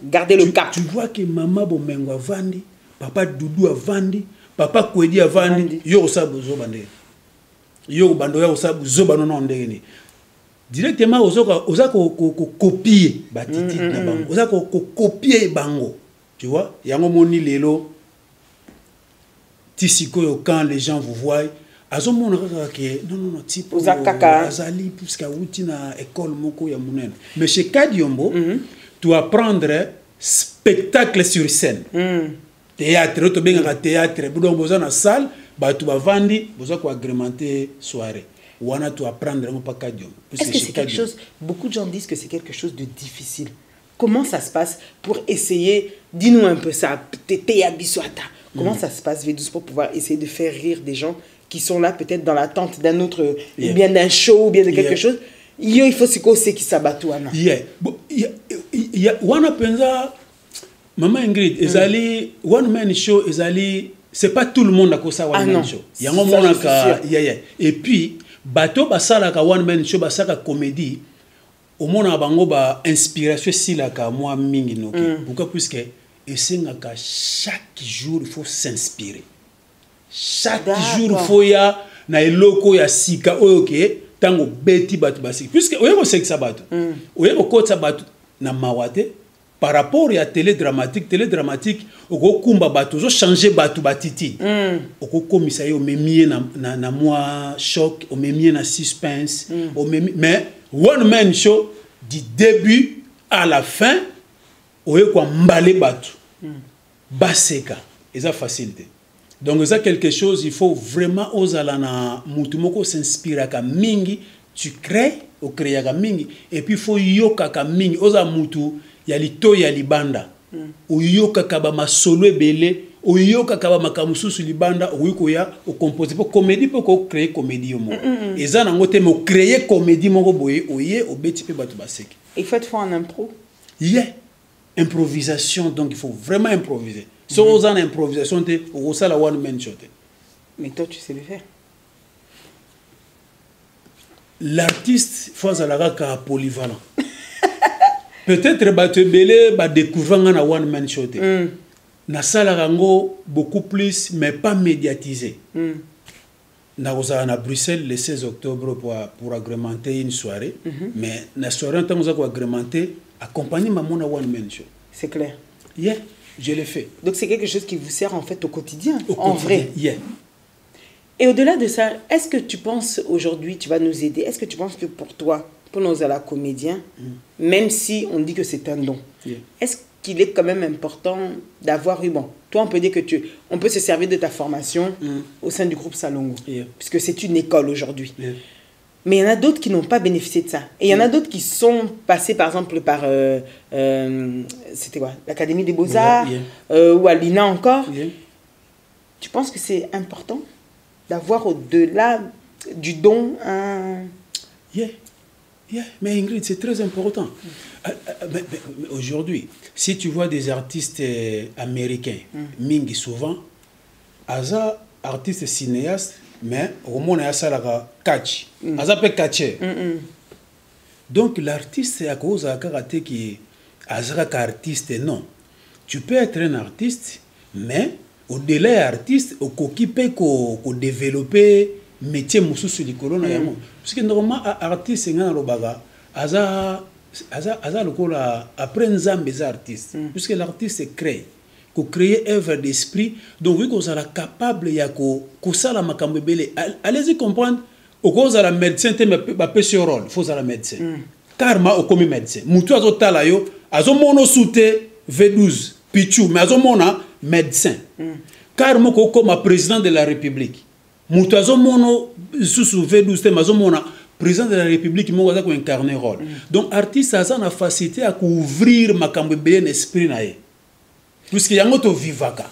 garder le cap. Tu vois que maman Bomengo a vendu, papa Doudou a vendu, papa Kwedi a vendu. Yo sabu zo bande. Yo bando ya sabu zo bano na ndenge. Directement oza ko copier batiti na bango. Oza ko copier bango. Tu vois? Yango moni lelo. Tisiko quand les gens vous voient non type azali puisque outi na école moko ya munene mais chez Kadiombo tu vas prendre spectacle sur scène théâtre to benga théâtre budon boza na salle ba tu ba vandi boza ko agrémenter soirée wana tu vas prendre un pas Kadiombo. Est-ce que c'est quelque chose, beaucoup de gens disent que c'est quelque chose de difficile. Comment ça se passe pour essayer, dis-nous un peu ça, comment ça se passe Védus pour pouvoir essayer de faire rire des gens qui sont là peut-être dans l'attente d'un autre, ou bien d'un show, ou bien de quelque chose. Il faut se qui s'abattent. Wana penza, Maman Ingrid, ezali one man show, ezali, c'est pas tout le monde qui a one man show. Il y a un moment et puis bateau basala ka one man show basaka comédie, au monde a bango ba inspiration si la ka moi mingi noki. Pourquoi puisque et c'est chaque jour il faut s'inspirer. Chaque jour il faut ya na eloko ya sika oyoke tango beti batu basiki puisque oyeko sekisa batu oyeko kotsa batu na mawate par rapport à télédramatique oko kumba batu zo changer batu batiti oko komisa yo memie na moi choc o memie na suspense o memie mais one man show du début à la fin oyeko mbale batu baseka eza facilité. Donc ça quelque chose, il faut vraiment oser na mutumoko s'inspirer ka mingi, tu crées au créer ka mingi et puis il faut yoka ka mingi oza mutu ya lito ya libanda. O yoka ka ba masolo ebele, o yoka ka ba makamususu libanda, o yiko ya o composer pour comédie pour ko créer comédie yo mo. Et ça nango te mo créer comédie moko boye oye o beti pe batu baseki. Il faut être fort en impro. Improvisation, donc il faut vraiment improviser. Si on a une improvisation, on a la one man show. Mais toi, tu sais le faire. L'artiste, il faut être polyvalent. Peut-être que tu vas découvrir un one man show. Na salarango beaucoup plus, mais pas médiatisé. Na à Bruxelles le 16 octobre pour agrémenter une soirée. Mais la soirée, on va agrémenter, accompagner ma one man show. C'est clair. Je l'ai fait. Donc c'est quelque chose qui vous sert en fait au quotidien, Au en quotidien, vrai. yeah. Et au-delà de ça, est-ce que tu penses aujourd'hui, tu vas nous aider, est-ce que tu penses que pour toi, pour nos comédiens, même si on dit que c'est un don, est-ce qu'il est quand même important d'avoir eu, bon, toi on peut dire que on peut se servir de ta formation au sein du groupe Salongo, puisque c'est une école aujourd'hui. Mais il y en a d'autres qui n'ont pas bénéficié de ça. Et il y en a d'autres qui sont passés, par exemple, par c'était quoi, l'Académie des Beaux-Arts, ou à l'INA encore. Tu penses que c'est important d'avoir au-delà du don un... Mais Ingrid, c'est très important. Mais aujourd'hui, si tu vois des artistes américains, mingi souvent, aza artiste cinéaste, mais au moins il y a la catch, aza peut catcher. Donc l'artiste à cause de karaté qui aza artiste non. Tu peux être un artiste, mais au-delà artiste, au peut développer métier mususu likolo na yango. Parce que normalement artiste ngana lobaga aza lokola après nzambe za artiste. Puisque l'artiste crée, ko créer œuvre d'esprit, donc oui qu'on sera capable ya ko sala makambo belé. Allez-y comprendre au cause de la médecin te ba pese rôle, faut ça la médecin. Karma au comme médecin. Mutu azo tala yo, azo mono soute V12 pichu, mais azo mona médecin. Karma ko comme président de la République. Moutazo mono sous V12 mazo mona président de la République qui m'a incarné rôle. Donc artiste a une facilité à couvrir makambo bien esprit nae. Puisque yango to vivaka.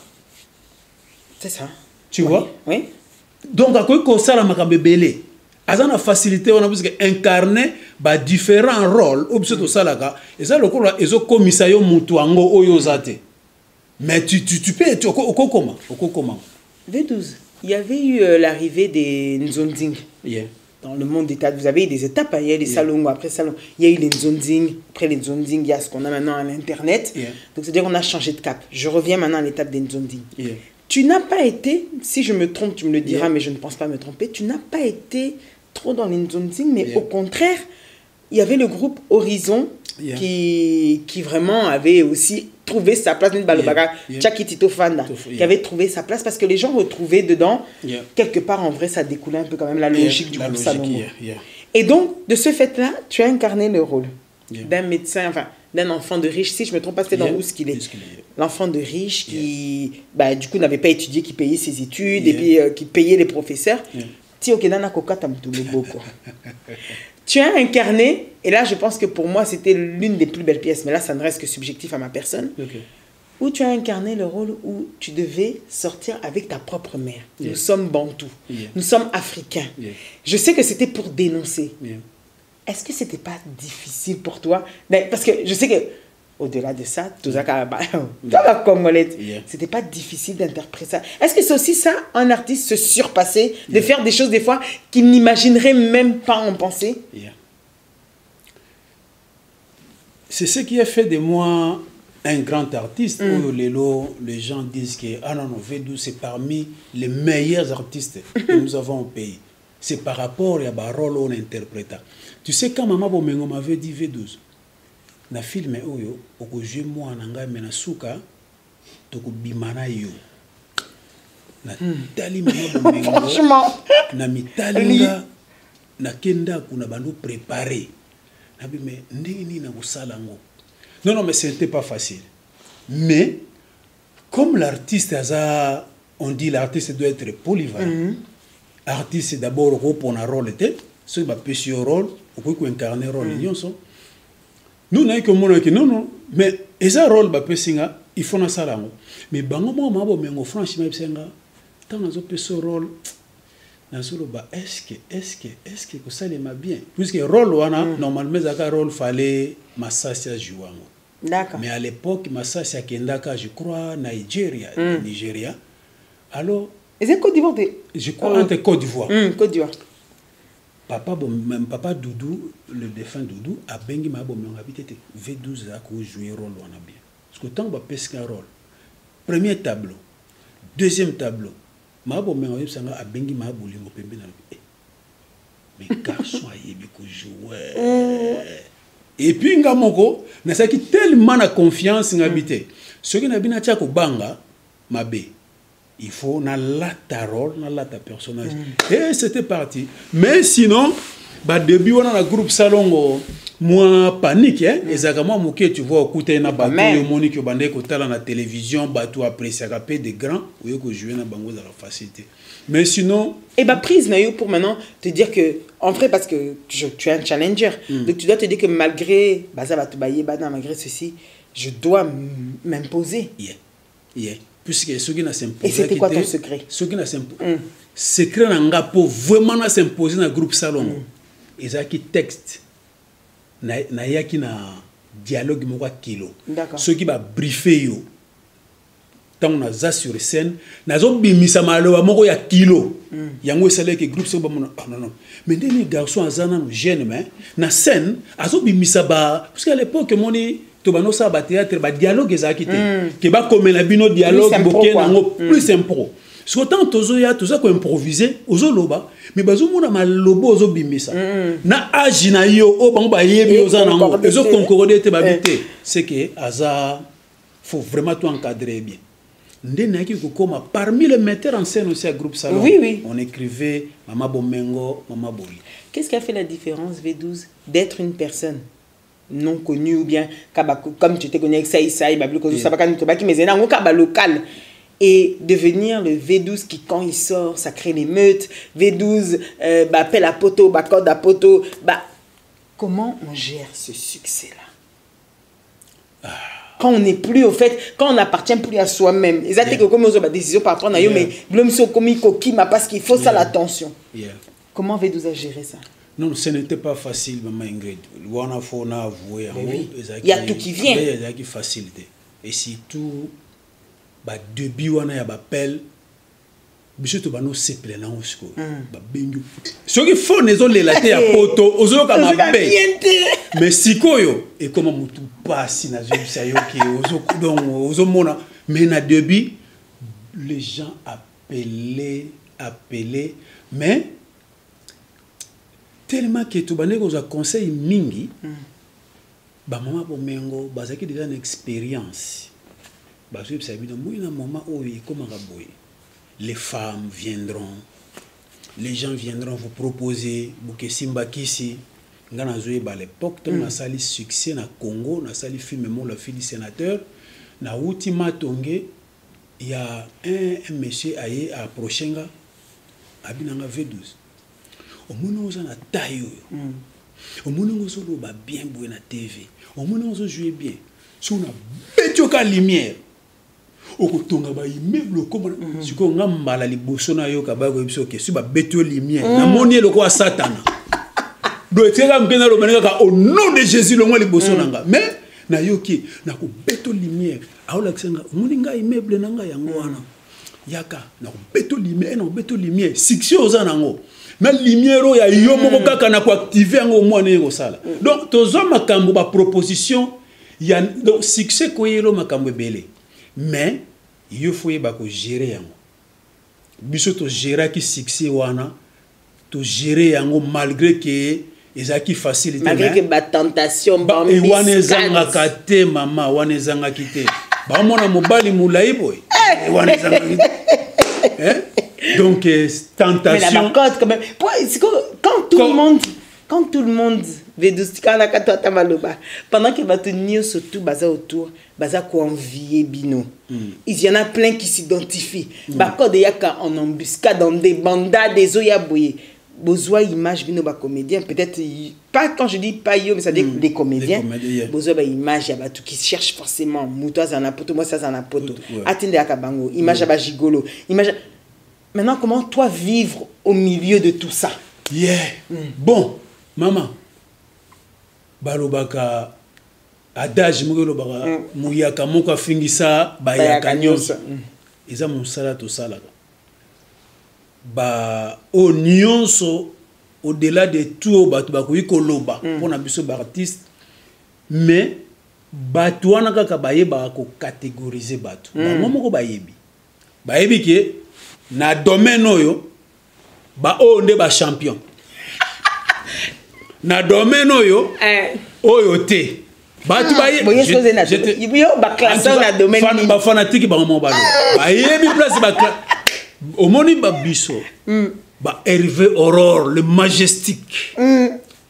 C'est ça. Tu vois? Oui. Donc à quoi ça la makambo belé. A une facilité on a parce que incarner ba différents rôles obseto salaka et ça le ko ezo komisayo mutu ango oyo zate. Mais tu peux comment? V12. Il y avait eu l'arrivée des Nzonzing dans le monde des théâtres. Vous avez eu des étapes, il y a eu les salons, après salons. Il y a eu les Nzonzing, après les Nzonzing, il y a ce qu'on a maintenant à l'Internet. Donc c'est-à-dire qu'on a changé de cap. Je reviens maintenant à l'étape des Nzonzing. Tu n'as pas été, si je me trompe, tu me le diras, mais je ne pense pas me tromper, tu n'as pas été trop dans les Nzonzing, mais au contraire, il y avait le groupe Horizon qui vraiment avait aussi trouvé sa place dans le Chaki Tito Fanda, qui avait trouvé sa place parce que les gens retrouvaient dedans, quelque part en vrai, ça découlait un peu quand même la logique du groupe Salongo. Et donc, de ce fait-là, tu as incarné le rôle d'un médecin, enfin, d'un enfant de riche, si je ne me trompe pas, c'était dans où ce qu'il est. L'enfant de riche qui, bah, du coup, n'avait pas étudié, qui payait ses études et puis qui payait les professeurs. Tu as incarné, et là je pense que pour moi c'était l'une des plus belles pièces, mais là ça ne reste que subjectif à ma personne, où tu as incarné le rôle où tu devais sortir avec ta propre mère. Nous sommes bantous, nous sommes africains. Je sais que c'était pour dénoncer. Est-ce que c'était pas difficile pour toi? Parce que je sais que au-delà de ça, tout ça, c'était pas difficile d'interpréter ça. Est-ce que c'est aussi ça, un artiste se surpasser, de faire des choses des fois qu'il n'imaginerait même pas en penser? C'est ce qui a fait de moi un grand artiste. Les gens disent que ah non, V12 c'est parmi les meilleurs artistes que nous avons au pays. C'est par rapport à rôle on interprète. Tu sais quand maman Bomengo m'avait dit V12. Na film oyo okoje mwana ngai mena suka toko bimana yo na tali mama franchement na mitalinga na kenda kuna bandu préparer na bime ndini na kusala ngo. Non mais c'était pas facile, mais comme l'artiste aza, on dit l'artiste doit être polyvalent. Artiste d'abord pour un rôle était ce va pêcher rôle ou quoi incarner rôle nyonso. Nous n'avons que mon qui non, mais et ça rôle ba pesinga il faut na salango. Mais bango mo mabo mengo franchement pesinga tant nazo peso rôle nazo ba est-ce que ça les m'a bien puisque rôle wana normalement ça rôle fallait Massasia jouango. D'accord. Mais à l'époque Massasia kendaka je crois Nigeria. Alors et c'est Côte d'Ivoire je crois entre Côte d'Ivoire. Côte d'Ivoire. Papa, même papa Doudou, le défunt Doudou, a bengi ma bon habité V12 a joué rôle on a bien. Parce que tant que pesque un rôle. Premier tableau, deuxième tableau. Ma bon a bengi ma bolingo pembe na mais garçon a yebi ko jouer. Et puis ngamoko, na ça qui tellement na confiance ngabité. Ce qui n'a bien tia ko banga mabe. Il faut na lata rôle, na lata personnage. Et c'était parti. Mais sinon, bah début on a le groupe Salongo moi panique hein, exactement moké tu vois écouter na bateau yo monique yo bande ko tala na télévision bateau apprécier capé des grands ou yo ko jouer na bango dans la facilité. Mais sinon et bah prise na yo pour maintenant te dire que en vrai parce que tu es un challenger. Donc tu dois te dire que malgré bah ça va te bailler bah malgré ceci, je dois m'imposer. Yeah. Puisque ceux qui n'a s'imposé. Et c'était quoi ton secret? Ceux qui n'a s'imposé. Secret n'a pas vraiment n'a s'imposer dans le groupe Salon. Ils ont qui texte. Na yaki na dialogue moko kilo. Ceux qui va briefer yo. Tant on a ça sur scène, na zo bimisa maloba moko ya kilo. Yango esale que groupe Salon non. Mais les garçons azana no jeune mais na scène azo bimisa ba parce qu'à l'époque moni tobano sa ba théâtre ba dialogue ezaki te ke ba comme la bino dialogue boké nango plus impro so tant tozo ya toza ko improviser ozo loba mais bazo mona malobo ozo bimisa na age na yo o bango ba yebi oza nango ezo concorder te ba bité c'est que aza faut vraiment tout encadrer bien ndena ki ko koma parmi les metteurs en scène aussi à groupe Salon. Oui. On écrivait Mama Bomengo, Mama Boli. Qu'est-ce qui a fait la différence V12 d'être une personne non connu ou bien comme tu t'es connu avec Saïsaï, mais local et devenir le V12 qui quand il sort ça crée l'émeute, V12 appelle à poteau, code à poteau, comment on gère ce succès là quand on n'est plus au fait, quand on n'appartient plus à soi-même. Et ça c'est comme on a des décisions par rapport à mais l'homme se commis parce qu'il faut ça l'attention. Comment V12 a géré ça? Non, ce n'était pas facile, maman Ingrid. On a avoué. Il y a tout qui vient. Il y a qui facilité. Et surtout, depuis on a appel, biso to bano se plena usko. Bengu. Ce qui font les autres les latés à poto, ozo kama be. Mais sikoyo et comment mutu passe na zo sayo ki ozo donc ozo mona mais na début les gens appelaient mais tellement que tu bané qu'on a conseil mingi ba maman Bomengo bazaki déjà une expérience ba so ça bien moi na maman oyi comment raboy les femmes viendront les gens viendront vous proposer bouke simba kisi ngana zoé ba l'époque ton na sali succès na Congo na sali film mon la fille du sénateur na ultima tongé il y a un monsieur aye à Prochenga abinanga V12 au moment où on a taillé, au moment où on a bien joué na TV, au moment où on a joué bien, si on a bêté la lumière, au kotonga ba immeuble comme si on a mal à liboso na yo kaba ko biso ke si ba bêté la lumière, na moni le ko satana. Do etela mbena lo meneka au nom de Jésus le mo liboso nanga. Mais na yo ki na ko bêté la lumière, aola ksenga moni nga immeuble nanga yango wana. Yaka na ko bêté la lumière, na bêté la lumière, succès oza nango. Mais lumière ya yo moko kaka na ko activer ngo mwana yego sala. Donc tozo makambo ba proposition ya donc succès ko yelo makambo belé. Mais il faut ba ko gérer yango. Biso to gérer ki succès wana to gérer yango malgré que ezaki facilité malgré que ba tentation ba e wana ezanga kate mama wana ezanga kité. Ba mona mobali mulai boy. E wana ezanga kité. Hein? Donc tentation. Mais la code quand même. Quand tout le monde pendant qu'il va tenir surtout baza autour, baza ko envier bino. Il y en a plein qui s'identifient. Ba code yaka en embuscade dans des bandades des oyaboye. Besoin image bino ba comédien peut-être pas quand je dis pas yo mais ça dit des comédiens. Besoin ba image ya ba tout qui cherche forcément muto za na poto moi ça za na poto. Atinde yaka bango image ba gigolo. Image. Maintenant, comment toi vivre au milieu de tout ça? Bon, maman, balobaka adage mugolobaka muyaka moka fingisa bayaka nyonso. Eza musala to sala. Ba o nyonso au-delà de tout batu bakoyi koloba pona biso ba artiste mais batu wana kaka bayeba ko catégoriser batu. Ba momoko bayebi. Bayebi ke na domaine oyo ba onde ba champion na domaine oyo oyo te Batu baye. Fanatique ba moment balo. Baye bi place ba omoni ba biso. Ba Hervé Aurore le majestique.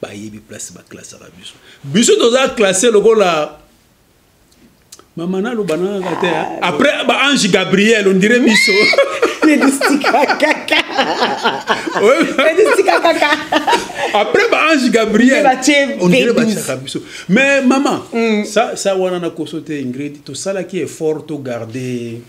Baye bi place ba classe ba biso. Biso doza classé le gola. Maman lo banana gâté. Après ba Ange Gabriel on dirait biso. Après bah Ange Gabriel on dirait biso. Mais maman ça wana na kosote Ingrid tout ça là qui est fort to garder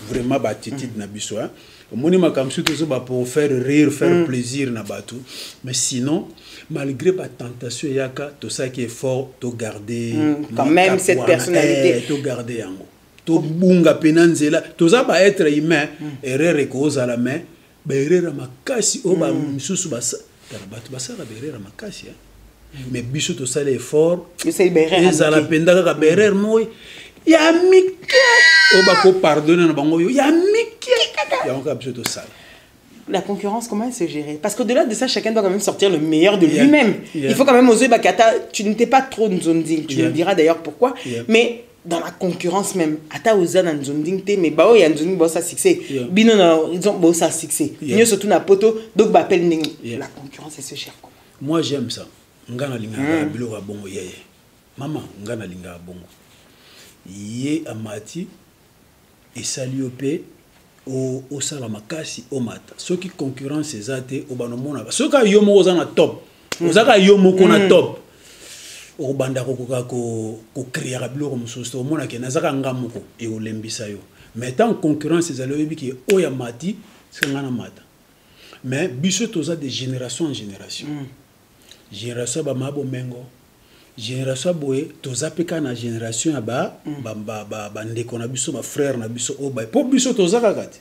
vraiment attitude na biso hein. Moni makamsu to ba pour faire rire faire plaisir na batu mais sinon malgré la tentation yaka tout ça qui est fort to garder quand même cette personnalité to garder yango to bunga penanzela to za ba être humain erreur cause à la main ba erreur makasi o ba msusu basa batu basa ba erreur makasi mais biso to ça l'effort ça la pendaka ka erreur moy ya mike o ba ko pardonner na bango yo ya mike ya on ka biso to ça. La concurrence, comment elle se gérer? Parce qu'au-delà de ça, chacun doit quand même sortir le meilleur de lui-même. Il faut quand même oser Bakata. Tu n'étais pas trop Nzonding. Tu me diras d'ailleurs pourquoi. Mais dans la concurrence même, Ata Oza dans Nzonding, mais Bao y a Nzonding, Bao ça succès. Bino na horizon, Bao ça succès. Nous surtout na poto, donc Bapel Ning. La concurrence, elle se gère comment? Moi, j'aime ça. Ngana linga bilo ka bongo yeye. Maman, ngana linga bongo. Yé amati et saliope. Au salamakasi au mata ceux qui concurrence ces athées au banomona ceux qui yomo ozana top ozaka yomo kona top au banda ko créer biloko mususu mona ke nazaka ngamuko et au lembisa yo mais tant concurrence ces alloy biki o ya mati c'est ngana mata mais biso toza de génération en génération génération ba mabo mengo génération boye toza peka na génération ya ba ndeko na biso ba frère na biso o ba po biso toza kakati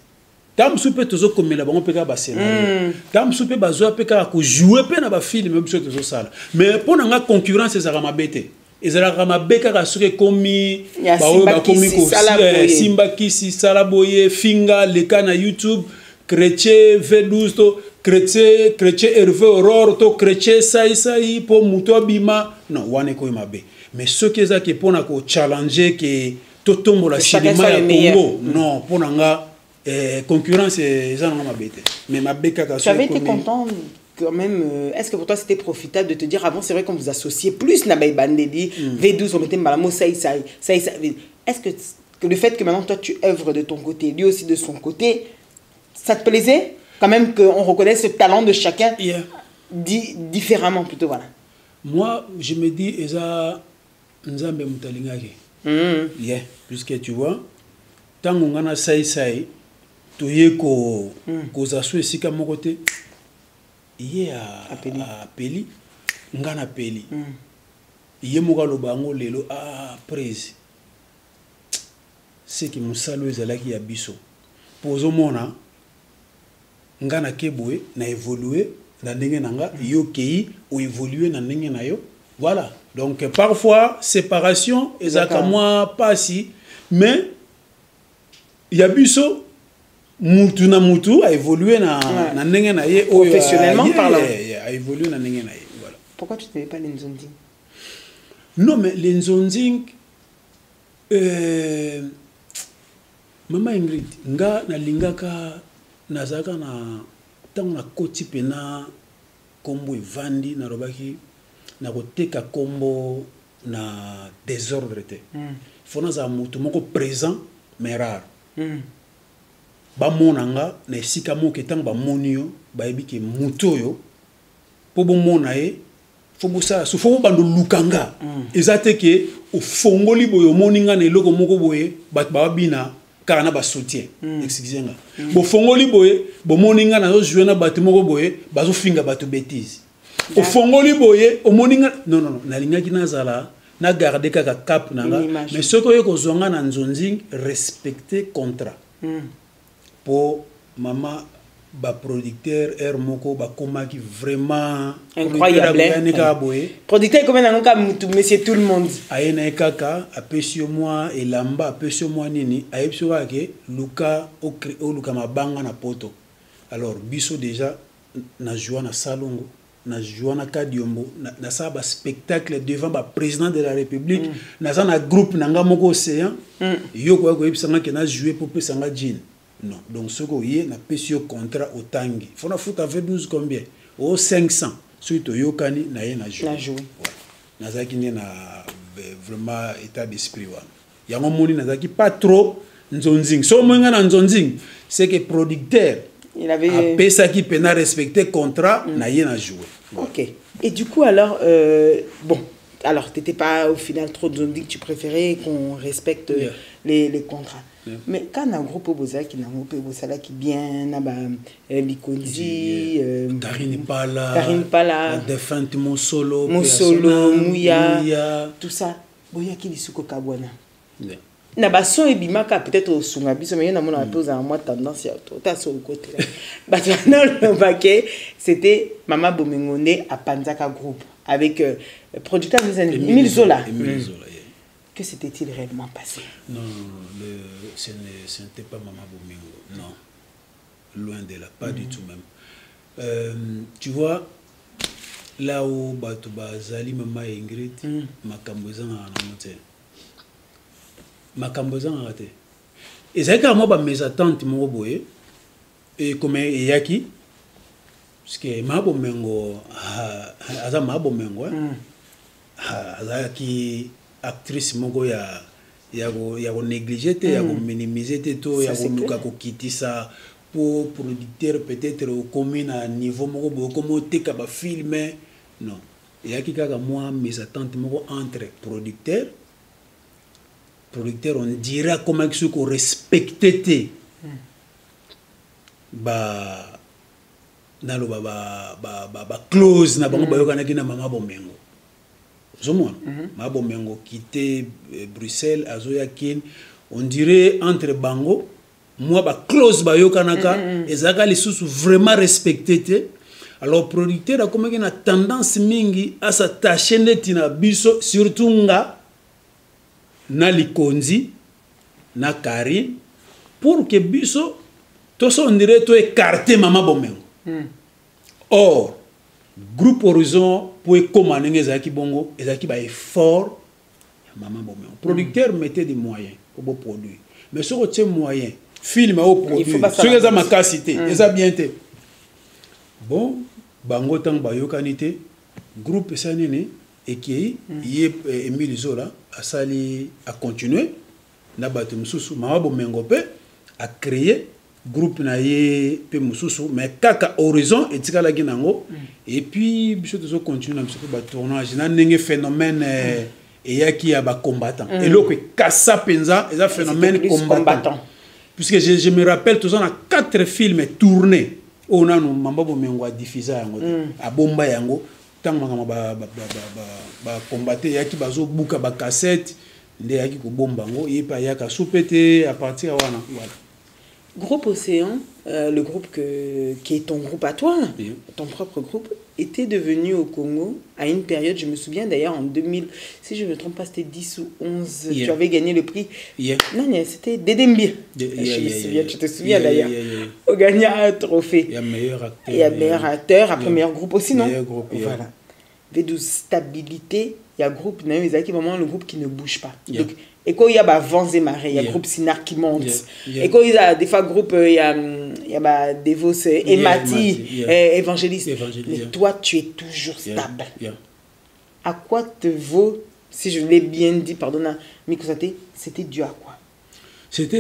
tam soupe tozo komela bango peka ba scénario tam soupe bazo peka ko jouer pe na ba film biso tozo sala mais pour nga concurrence ezaka mabete ezaka mabeka ka soke komi ba o ba komi ko Simba Kisi sala boye finga leka na YouTube chrétien V12 chrétien Hervé Aurore to chrétien sai pour muto bima non wane ko mabe mais ce qui est pour na ko challenger que totombo la cinéma ya Congo non pour nga concurrence ça non mabe mais mabe kaka tu avais été content quand même est-ce que pour toi c'était profitable de te dire avant c'est vrai qu'on vous associait plus na Bandedi V12 on mettait malamo sai est-ce que le fait que maintenant toi tu œuvres de ton côté lui aussi de son côté ça te plaisait quand même qu'on reconnaisse ce talent de chacun différemment plutôt voilà. Moi je me dis eza nzambe mutalingaki. Puisque tu vois tant on a sai toye ko zasu esika moko te iye a peli ngana peli iye moka lobango lelo a prise c'est qui musalo ezalaki ya biso pozo mona ngana keboe na évoluer na ndenge nanga yo kei ou évoluer na ndenge na yo voilà donc parfois séparation ezaka moi pas si mais ya biso mutu na mutu a évoluer na ndenge na ye professionnellement parlant a évoluer na ndenge na ye voilà. Pourquoi tu ne fais pas les Nzonding? Non mais les Nzonding Mama Ingrid nga na lingaka nazaka na tango na koti pena kombo evandi na robaki na koteka kombo na désordre te fona za mutu moko présent mais rare ba monanga na esika moko tango ba monio ba ebiki mutu yo po bo monae fo bosa so fo bando lukanga ezate ke o fongoli boyo moninga na eloko moko boye bat ba bina kana ba soutien excusez-moi bo fongoli boye bo moninga na zo jouer na batu moko boye bazo finga batu bêtise o fongoli boye o moninga non na linga kinazala na garder kaka cap nanga mais ce que ko zonga na Nzonding respecter contrat pour maman ba producteur air moko ba komaki vraiment incroyable producteur comme nanga mutu monsieur tout le monde ayena kaka apesio moi elamba apesio moi nini ayebso ke luka o luka mabanga na poto alors biso déjà na joie na salongo na Joana Kadiombo na ça ba spectacle devant ba président de la République na ça na groupe nanga moko océan yo ko yebisanga ke na jouer pour pesanga jean non donc ce ko yé na pesio contrat au tangi faut na foot avec 12 combien au 500 surtout yo kani na yé na jouer na ça qui na vraiment état d'esprit wana yango moni na ça qui pas trop nzonzing so mwenga na nzonzing c'est que producteur il avait a ça qui peut respecter contrat na yé na jouer. Ok. Et du coup alors bon alors t'étais pas au final trop nzonzing, tu préférais qu'on respecte les contrats. Mais quand un groupe boza qui n'a groupe boza qui bien na ba Bikonzi Karine Pala Defante Mosolo Mouya tout ça boya qui lisuko kabwana na ba son ebimaka peut-être au sunga biso mais na mona pose en moi tendance ya ta so côté ba non le baquet c'était Mama Bomengonde à Panzaka groupe avec producteur Emile Zola. Que s'était-il réellement passé? Non, ce n'était pas Mama Bomengo, non. Loin de là, pas du tout même. Tu vois, là où Batuba Zali, Mama Ingrid, Makambozan a monté. Makambozan a raté. Et c'est quand moi, mes attentes, mon boy, et comme Yaki, parce que Mama Bomengo, Aza Mama Bomengo, Aza qui. Actrice moko ya négliger te ya minimiser te to ya luka ko kitisa pour producteur peut-être au commune à niveau moko bo comme teka ba filmer non ya ki kaka moi mes attentes moko entre producteur on dira comment que ko respecter te ba nalo ba close na bango ba yokana ki na Mama Bomengo. Mama Bomengo quitté Bruxelles, Azoyakin, on dirait entre Bango, moi, ba close ba yokanaka, et zaka les sous vraiment respecté. Alors, producteur a comme une tendance mingi à s'attacher netina biso, surtout nga, na Likonzi, na Karine, pour que biso, tout ça on dirait tout écarté Mama Bomengo. Or, groupe Horizon pour commander ezaki bongo ezaki ba effort Mama Bomengo. Producteur mettait des moyens pour produire. Mais sur autre moyen, film au produit. Ce que ça m'a cassité, ça bien été. Bon, bango tang ba yokanité, groupe ça nene et qui est Emile Zola a sali a continuer na bato mususu Mama Bomengo pe a créé groupe na ye pe mususu mais kaka Horizon et tikala ginango et puis biso to continue na biso ba tournage na ndenge phénomène et yaki ya ba combattant et loko kassa penza et ça phénomène combattant puisque je me rappelle tous on a 4 films tournés on a no Mama Bomengo a diffusé yango a bomba yango tant ba combattre yaki bazo buka ba cassette nde yaki ko bomba ngo yepa yaka soupete à partir wana voilà. Groupe Océan, le groupe qui est ton groupe à toi, ton propre groupe, était devenu au Congo à une période, je me souviens d'ailleurs en 2000, si je ne me trompe pas, c'était 10 ou 11, tu avais gagné le prix. Non, c'était Dédembier. Je me souviens, tu te souviens d'ailleurs. On gagnait un trophée. Il y a meilleur acteur. Il y a meilleur acteur, après meilleur groupe aussi, non? Meilleur groupe, voilà. V12 stabilité, il y a un groupe, vraiment le groupe qui ne bouge pas. Donc, et quand il y a vents et marées, il y a groupe Sinar qui monte. Et quand il y a des fois groupe, il y a Devos, Emati, Évangéliste. Mais toi, tu es toujours stable. À quoi te vaut, si je l'ai bien dit, pardonne à Mikosate, c'était dû à quoi?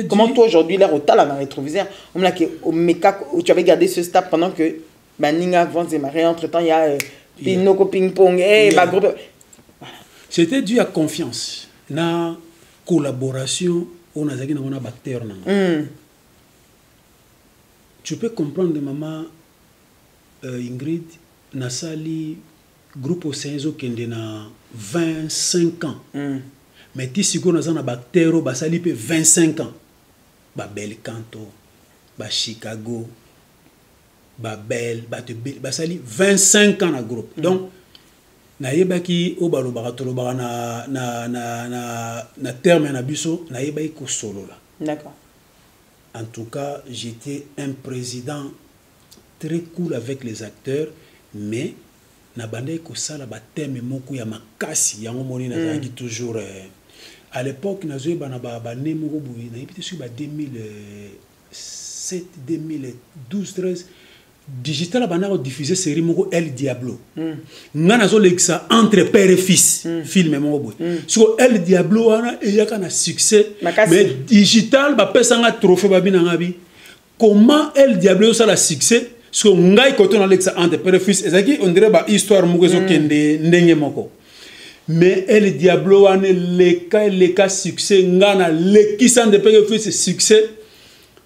Comment toi aujourd'hui, l'air au talent dans le rétroviseur, on a au Meka où tu avais gardé ce stable pendant que Baninga, vents et marées, entre-temps, il y a Pinoko Ping-Pong, groupe. C'était dû à confiance. Na collaboration on a zaki na bacteur na tu peux comprendre maman Ingrid nasali groupe Océan kende na 25 ans mais ti siko na zana bacteur basali pe 25 ans ba Belcanto ba Chicago ba Bel ba basali 25 ans na groupe donc na yebaki o balobaka tolobaka na terme na biso na yebaki ko solo là. D'accord. En tout cas, j'étais un président très cool avec les acteurs, mais na bande ko sala ba thème moko ya makasi yango moni na zangi toujours à l'époque na zoé bana ba né moko boui na yipite sur ba 2007 2012 13 digital bana ko diffuser série moko El Diablo ngana zo lexa entre père et fils film moko boui so El Diablo wana e yaka na succès mais digital ba pesa nga trophée ba bina ngabi comment El Diablo ça la succès so ngai koto na lexa entre père et fils ezaki on dirait ba histoire moko zo kende ndenge moko mais El Diablo wana le cas succès ngana le kisan de père et fils succès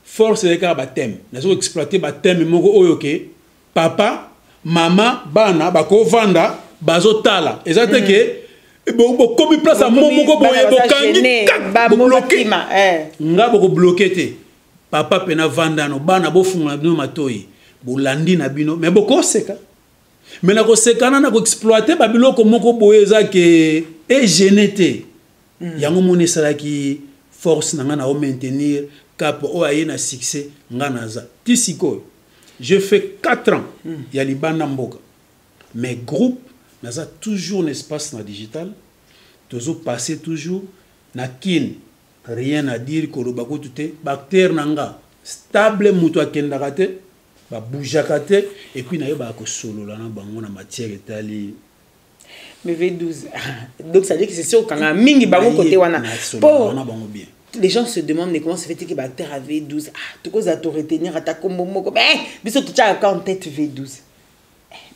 force de ka ba thème na zo exploiter ba thème moko oyo ke papa mama bana bako vanda bazo tala ezate ke bo komi place a moko boye bokangi ba bloquer nga boko bloquer te papa pena vanda no bana bo funga no matoyi bolandi na bino mais boko seka mais na ko sekana na ko exploiter ba biloko moko boye za ke e genete yango moni sala ki force na nga na o maintenir cap o aye na succès ngana za tisiko je fais 4 ans ya libanda mboka mais groupe naza toujours un espace na digital tozo passer toujours na kin rien à dire ko lobako tuté bactère nanga stable muto akendaka te ba boujaka te et puis na yeba ko solola na bango na matière etali mais V12 donc ça veut dire que c'est sûr quand a mingi bango côté wana pour bien. Les gens se demandent mais comment ça fait que Bactère a V12 tout cause à te retenir à ta combo moko biso tu as encore en tête V12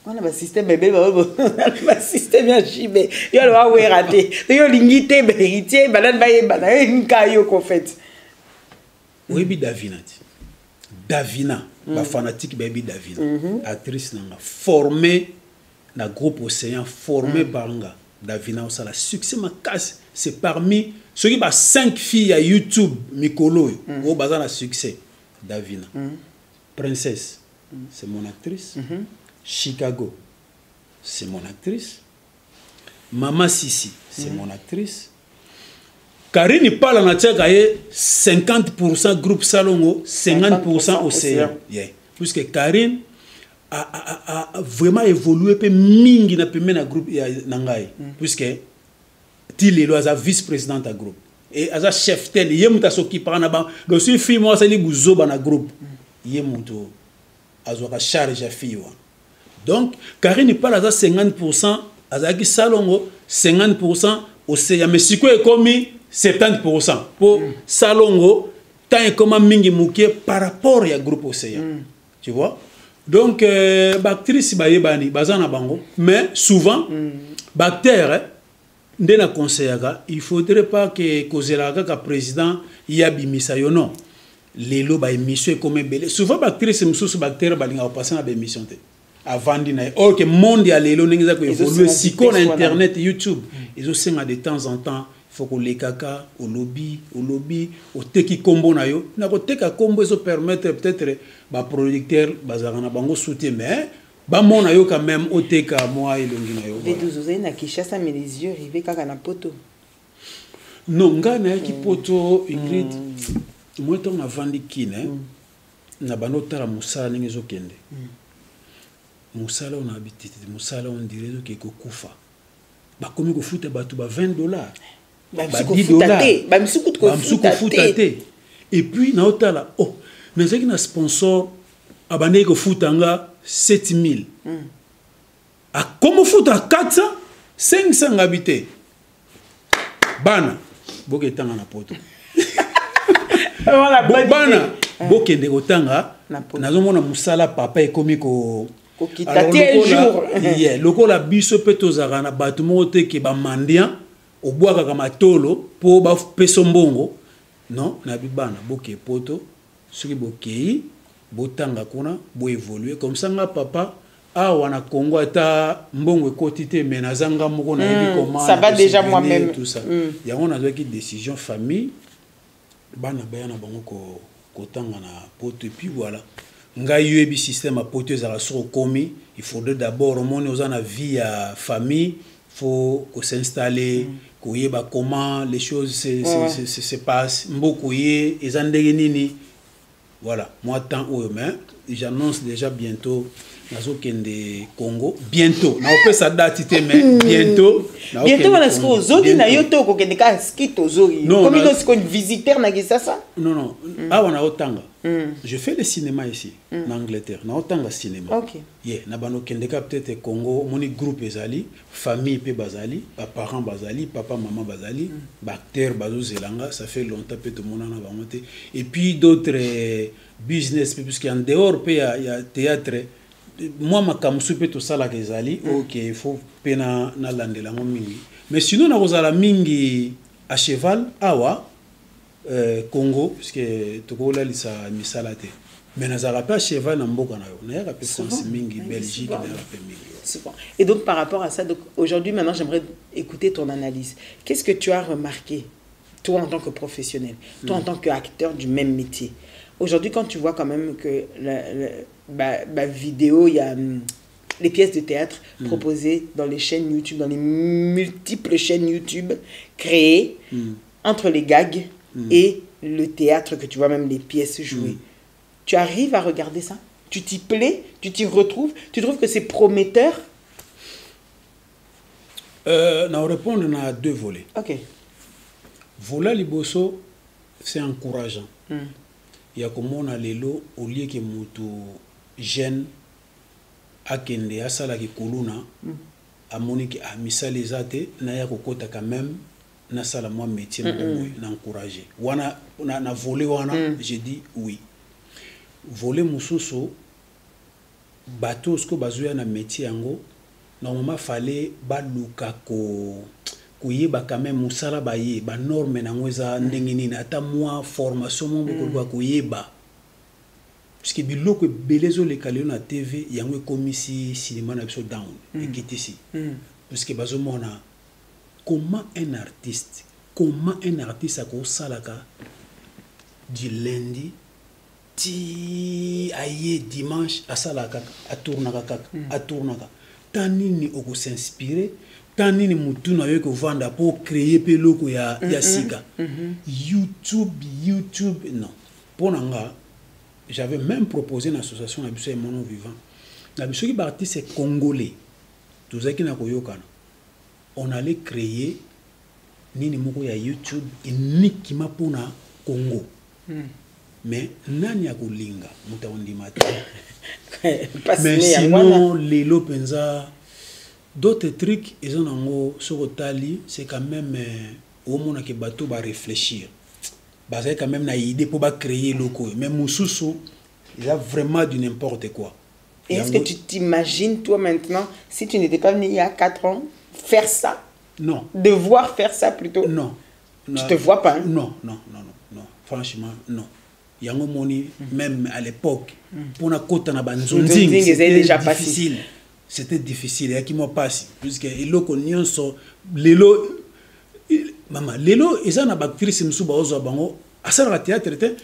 on a un système bébé un système ya chibé yo le wa raté yo lingité héritier banane ba yebana une kayo ko fait oui bi Davina ba fanatique baby Davina actrice nanga formée na groupe Océan formée par nga Davina ça la succès makasi c'est parmi ceux qui ont 5 filles à YouTube, Mikolo, au bazar à succès. Davina. Princesse, c'est mon actrice. Chicago, c'est mon actrice. Mama Sissi, c'est mon actrice. Karine parle en 50% groupe Salongo, 50% Océan. Yeah. Puisque Karine a vraiment évolué, peu mingi na pemé na groupe Nangai. Puisque Tilelo a vice-président du groupe et a chef tel yemuta soki parana ba do si fille moi ça li buzoba na groupe yemuto azoka charge ya fille donc Karine parle à 50% azaki Salongo 50% Océan mais siko e komi 70% pour Salongo tant e koma mingi mukie par rapport ya groupe Océan tu vois donc actrice ba yebani bazana bango mais souvent Bactère ndena conseillaka il faudrait pas que kozela ka président yabimisa yo non lelo ba émission comme belé souvent actrice mususu Bactère balinga passer na ba émission te avant dina or que monde ya lelo ningiza ko évoluer siko na internet YouTube ils ont senga de temps en temps faut que les kaka au lobby au teki combo na yo na ko teka combo eso permettre peut-être ba producteur bazarana bango soutien mais ba mona yo quand même oteka moi elongi na yo V12 na Kinshasa mais les yeux rivés kaka na poto non ngana ki poto Ingrid moi ton na vandi kine na banota la musala ningi zo kende musala on habite musala on dirait que kokufa ba komi ko futa batu ba $20 ba $10 ba misuku ko futa te et puis na otala oh mais c'est un sponsor abandé ko futanga 7000. A comment foutre à 400 500 habités. Bana boke tanga na poto. Bana boke de kotanga nazomona musala papa ekomi ko kitati jour. Yeah, lokola biso peto zakana batu mote ke ba mandian obwaka kama tolo po ba peso mbongo non na bibana boke poto soki bokei botanga kuna bo évoluer comme ça nga papa wana Congo ata mbongo ekotité mais nazanga moko na yebi comment ça va déjà moi-même tout ça yango na zoki décision famille bana bayana bango ko kotanga na poto et puis voilà nga yebi système a poto za so komi il faudrait d'abord au monde aux na vie à famille faut ko s'installer ko yeba comment les choses se passent mboko ye ezandenge nini. Voilà, moi tant ou mais j'annonce déjà bientôt nazokende Congo bientôt na opé sa date mais bientôt wana siko zoli na yo to ko kende ka ski to zoli comme il est visiteur na ça non awa na otanga je fais le cinéma ici en Angleterre na otanga cinéma OK na bano kende ka peut-être Congo moni groupe ezali famille pe bazali ba parents bazali papa maman bazali ba acteur bazo zelanga ça fait longtemps pe to monana ba monter et puis d'autres business puisque en dehors pe il y a théâtre moi ma kamsu pe to sala ke ezali OK il faut pe na landela mo mingi mais sinon na kozala mingi à cheval awa Congo puisque tokola lisa misala te mais nazala pas cheval na mboka na yo na ya pe France mingi Belgique na ya pe mingi. C'est bon. Et donc par rapport à ça, donc aujourd'hui maintenant j'aimerais écouter ton analyse. Qu'est-ce que tu as remarqué toi en tant que professionnel, toi en tant qu'acteur du même métier? Aujourd'hui quand tu vois quand même que la vidéo, il y a les pièces de théâtre proposées dans les chaînes YouTube, dans les multiples chaînes YouTube créées entre les gags et le théâtre que tu vois même les pièces jouées. Tu arrives à regarder ça? Tu t'y plais? Tu t'y retrouves? Tu trouves que c'est prometteur? On répond à deux volets. OK. Volet liboso, c'est encourageant. Il y a comme on a l'élo au lieu que mutu jeune akende asala ki kuluna amoni ki misali zate na ya kokota quand même na sala moi métier na encourager wana na volet wana j'ai dit oui volet mususu bato sko bazuya na métier yango normalement fallait baluka ko kuyeba quand même musala baye ba norme na ngweza ndenge nini ata moi formation mo ko kuyeba parce que biloko belezo le kalio na TV yango komisi cinéma na biso down ekiti si parce que bazo mona comment un artiste a ko salaka du lundi ti aye dimanche asalaka atournaka kaka tanini oko s'inspirer tanini mutu na yo ko vanda pour créer pe loko ya sika YouTube non ponanga j'avais même proposé une association na biso mon vivant na biso ki artiste congolais tout ça qui na koyokana on allait créer nini moko ya YouTube uniquement pour na Congo mais nani ya kolinga muta ondimata mais sinon lelo penza d'autres trucs ils ont ngo sokotali c'est quand même au mona ke bato ba réfléchir basé quand même na idée pour ba créer loko mais mususu il a vraiment du n'importe quoi. Et est-ce que tu t'imagines toi maintenant si tu n'étais pas venu il y a 4 ans faire ça? Non. Devoir faire ça plutôt? Non. Tu te vois pas? Hein? Non. Franchement, non. Yango moni même à l'époque pour na kota na banzonzing c'était déjà difficile. C'était difficile et qui m'a passé puisque eloko nyonso lelo mama lelo eza na actrice musu ba ozo bango asala théâtre te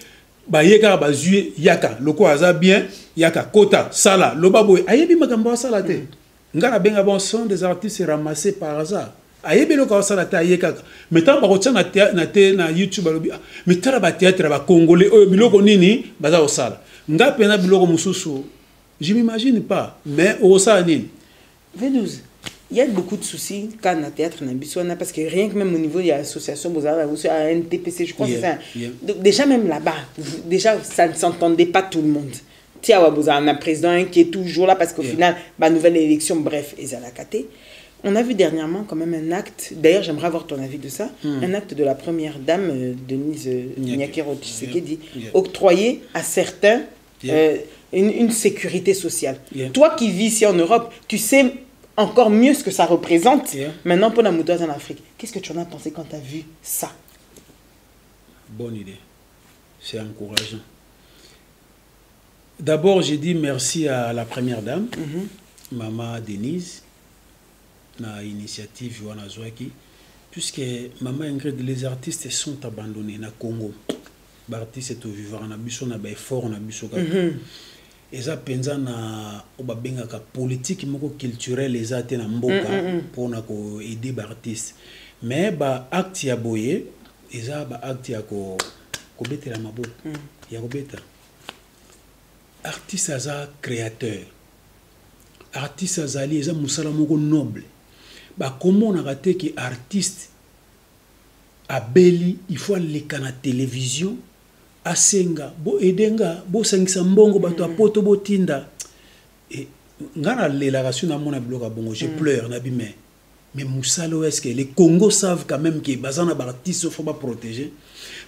ba yeka ba zuye yaka loko aza bien yaka kota sala lobabo ayebi makambo sala te ngara benga bon sont des artistes ramassés par hasard ayebi loko sala te ayeka mais tant ba kotia na YouTube alobi mais tala ba théâtre ba congolais oyo biloko nini baza osala nga pena biloko mususu je m'imagine pas mais au sala nini V12. Il y a beaucoup de soucis quand on a théâtre parce que rien que même au niveau de l'association, vous avez aussi un NTPC, je crois que c'est ça. Donc, déjà même là-bas, déjà ça ne s'entendait pas tout le monde. Tiens, vous avez un président qui est toujours là parce qu'au final, nouvelle élection, bref, et Zalakate. On a vu dernièrement quand même un acte, d'ailleurs j'aimerais avoir ton avis de ça, un acte de la première dame, Denise Nyakero Tshisekedi, octroyé à certains une sécurité sociale. Toi qui vis ici en Europe, tu sais encore mieux ce que ça représente. Maintenant, pour la moutoise en Afrique, qu'est-ce que tu en as pensé quand tu as vu ça? Bonne idée. C'est encourageant. D'abord, j'ai dit merci à la première dame, Maman Denise, na initiative Joana Zouaki, puisque Maman Ingrid, les artistes sont abandonnés na Congo. Les artistes sont vivants, na biso na effort, na biso et ça penza na obabenga ka politique moko culturelle les ate na mboka pour na ko aider ba artiste mais ba acte ya boye eza ba acte ya ko betela maboko ya ko beta artiste aza créateur. Artiste azali eza musala moko noble. Ba comment on a raté que artiste abeli il faut aller na télévision asenga bo edenga bo sangisa mbongo bato apoto bo tinda et ngana l'élaration na mona bloka bongo je pleure na bi mais musalo est-ce que les Congo savent quand même que bazana ba artiste faut pas protéger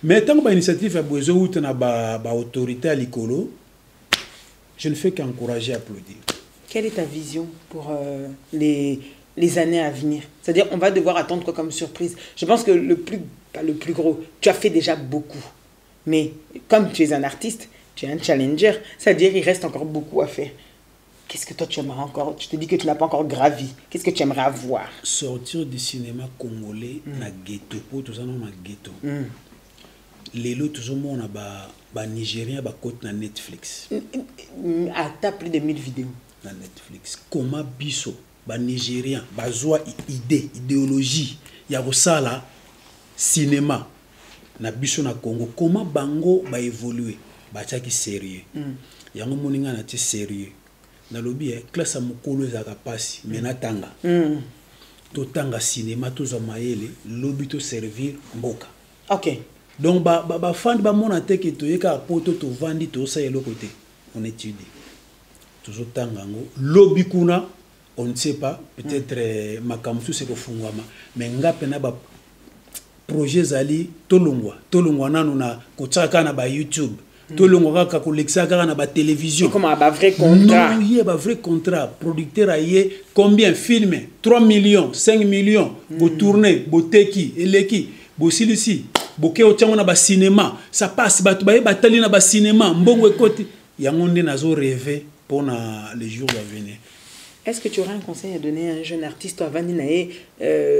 mais tant que ba initiative a besoin ou na ba autorité à l'icolo je ne fais qu'encourager applaudir. Quelle est ta vision pour les années à venir? C'est-à-dire, on va devoir attendre quoi comme surprise? Je pense que pas le plus gros, tu as fait déjà beaucoup. Mais comme tu es un artiste, tu es un challenger, c'est-à-dire il reste encore beaucoup à faire. Qu'est-ce que toi tu aimerais encore? Tu te dis que tu n'as pas encore gravi. Qu'est-ce que tu aimerais avoir? Sortir du cinéma congolais na ghetto, pour tout ça na ghetto. Les lots toujours on a ba Nigérien ba côte na Netflix. À t'as plus de 1000 vidéos. Na Netflix. Comment biso ba Nigérien bazwa idéologie ya kosala cinéma na biso na Congo, comment bango ba évoluer ba taki sérieux. Yango moninga na ti sérieux. Na lobi classe mokolo ezaka pasi mena tanga. To tanga cinéma to za mayele lobi to servir mboka. OK. Donc ba fan ba mona te ke to yeka poto to vandi to sa yelo côté. On étudie. Toujours tangango lobi kuna on ne sait pas peut-être makamsu c'est ko fungwama mais ngape na ba projet zali tolongwa nanu na kotsaka na ba YouTube tolongwa kaka kolekisa kaka na ba télévision comme un vrai contrat. Non, il y a un vrai contrat producteur aye combien film 3 millions 5 millions bo tourner bo teki eleki bo silisi bo ke otyango na ba cinéma ça passe ba batali na ba cinéma mbongo ekoti yango nde nazo rêver pour les jours à venir. Est-ce que tu aurais un conseil à donner à un jeune artiste à Vaninae,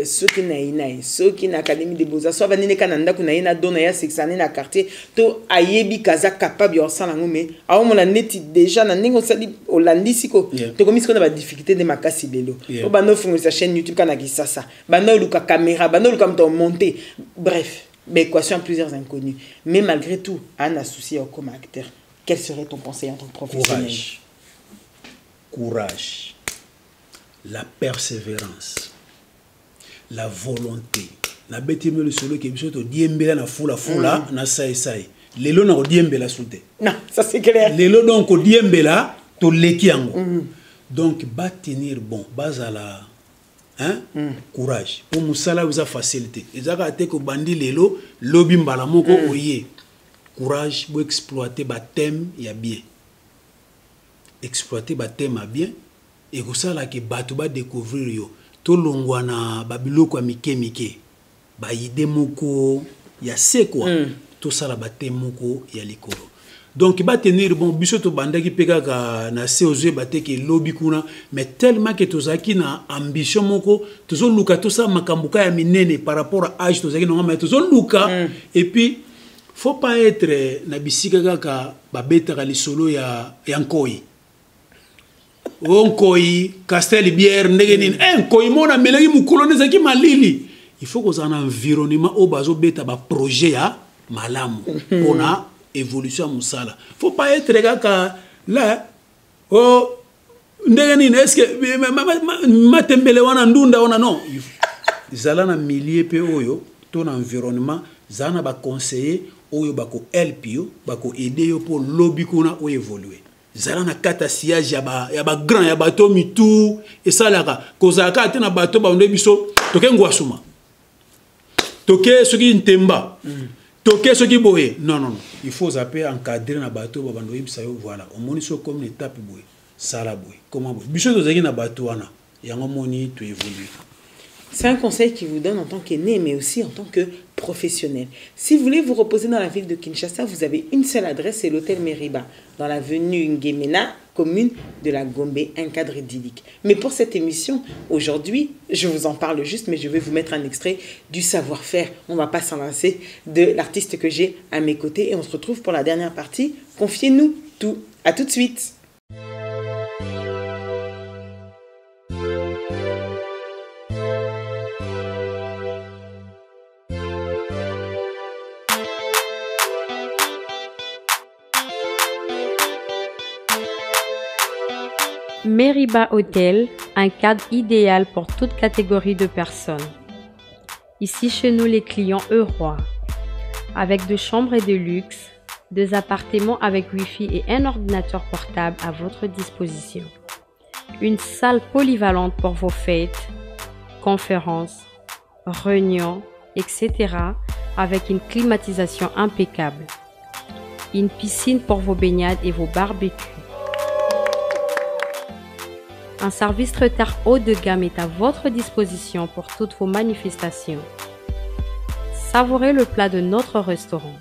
ceux qui n'ont Académie des Beaux-Arts, soit Vanine Kananda, qui n'a donné à Sexané, na quartier, to ayebi kaza capable de faire mais à on a net déjà, na ningo sali Hollandi siko, to comme qu'on a des difficultés de makasi lelo. Au bano font sa chaîne YouTube kanaki ça, bano luka caméra, bano luka monter, bref, mais équation plusieurs inconnus. Mais malgré tout, un associé comme acteur, quel serait ton conseil en tant que professionnel? Courage, la persévérance, la volonté. Na beti me le solo ke biso to diembela na fula na sai. Lelo na diembela soute. Non, ça c'est clair. Lelo donc diembela to leki yango. Donc ba tenir bon, bazala courage. Pour musala vous a facilité. Ezaka te ko bandi lelo lobi mbala moko oye. Courage pour exploiter ba thème ya bien. Exploiter ba thème à bien et que ça là que bato ba découvrir yo to longwa na babiloko ya mike ba idée moko ya se quoi to sala ba thème moko ya likolo donc ba tenir bon biso to bandaki peka ka na COZ ba te ke lobby kuna mais tellement que tozaki na ambition moko tozo luka to sa makambuka ya minene par rapport à âge tozaki no ma tozo luka et puis faut pas être na bisika kaka ba betaka lisolo ya nkoi Onkoi, Castel bière, Negenin, Nkoi, mona melagi mukoloneza ki malili. Il faut qu'on ait un environnement au bazo beta ba projet ya malamu. On a évolution musala. Faut pas être gars là. Oh, Negenin, est-ce que matembele wana ndunda wana non. Zala na milieu pe oyo, ton environnement, zana ba conseiller oyo bako help yo, bako aider yo pour lobby kuna o évoluer. Zala na kata siège ya ba grand ya bato mitu esalaka kozaka te na bato ba onde biso toke ngwasuma toke soki ntemba toke soki boye non il faut zapper encadrer na bato ba bando yibisa yo voilà on moni so comme une étape boye sala boye comment boye biso tozaki na bato wana yango moni to évoluer. C'est un conseil qui vous donne en tant qu'aîné, mais aussi en tant que professionnel. Si vous voulez vous reposer dans la ville de Kinshasa, vous avez une seule adresse, c'est l'hôtel Meriba, dans l'avenue Ngemena, commune de la Gombe, un cadre idyllique. Mais pour cette émission, aujourd'hui, je vous en parle juste, mais je vais vous mettre un extrait du savoir-faire. On ne va pas s'en lancer de l'artiste que j'ai à mes côtés. Et on se retrouve pour la dernière partie. Confiez-nous tout. À tout de suite. Meriba Hotel, un cadre idéal pour toute catégorie de personnes. Ici chez nous les clients heureux, avec 2 chambres et de luxe, 2 appartements avec Wi-Fi et un ordinateur portable à votre disposition. Une salle polyvalente pour vos fêtes, conférences, réunions, etc. avec une climatisation impeccable. Une piscine pour vos baignades et vos barbecues. Un service traiteur haut de gamme est à votre disposition pour toutes vos manifestations. Savourez le plat de notre restaurant.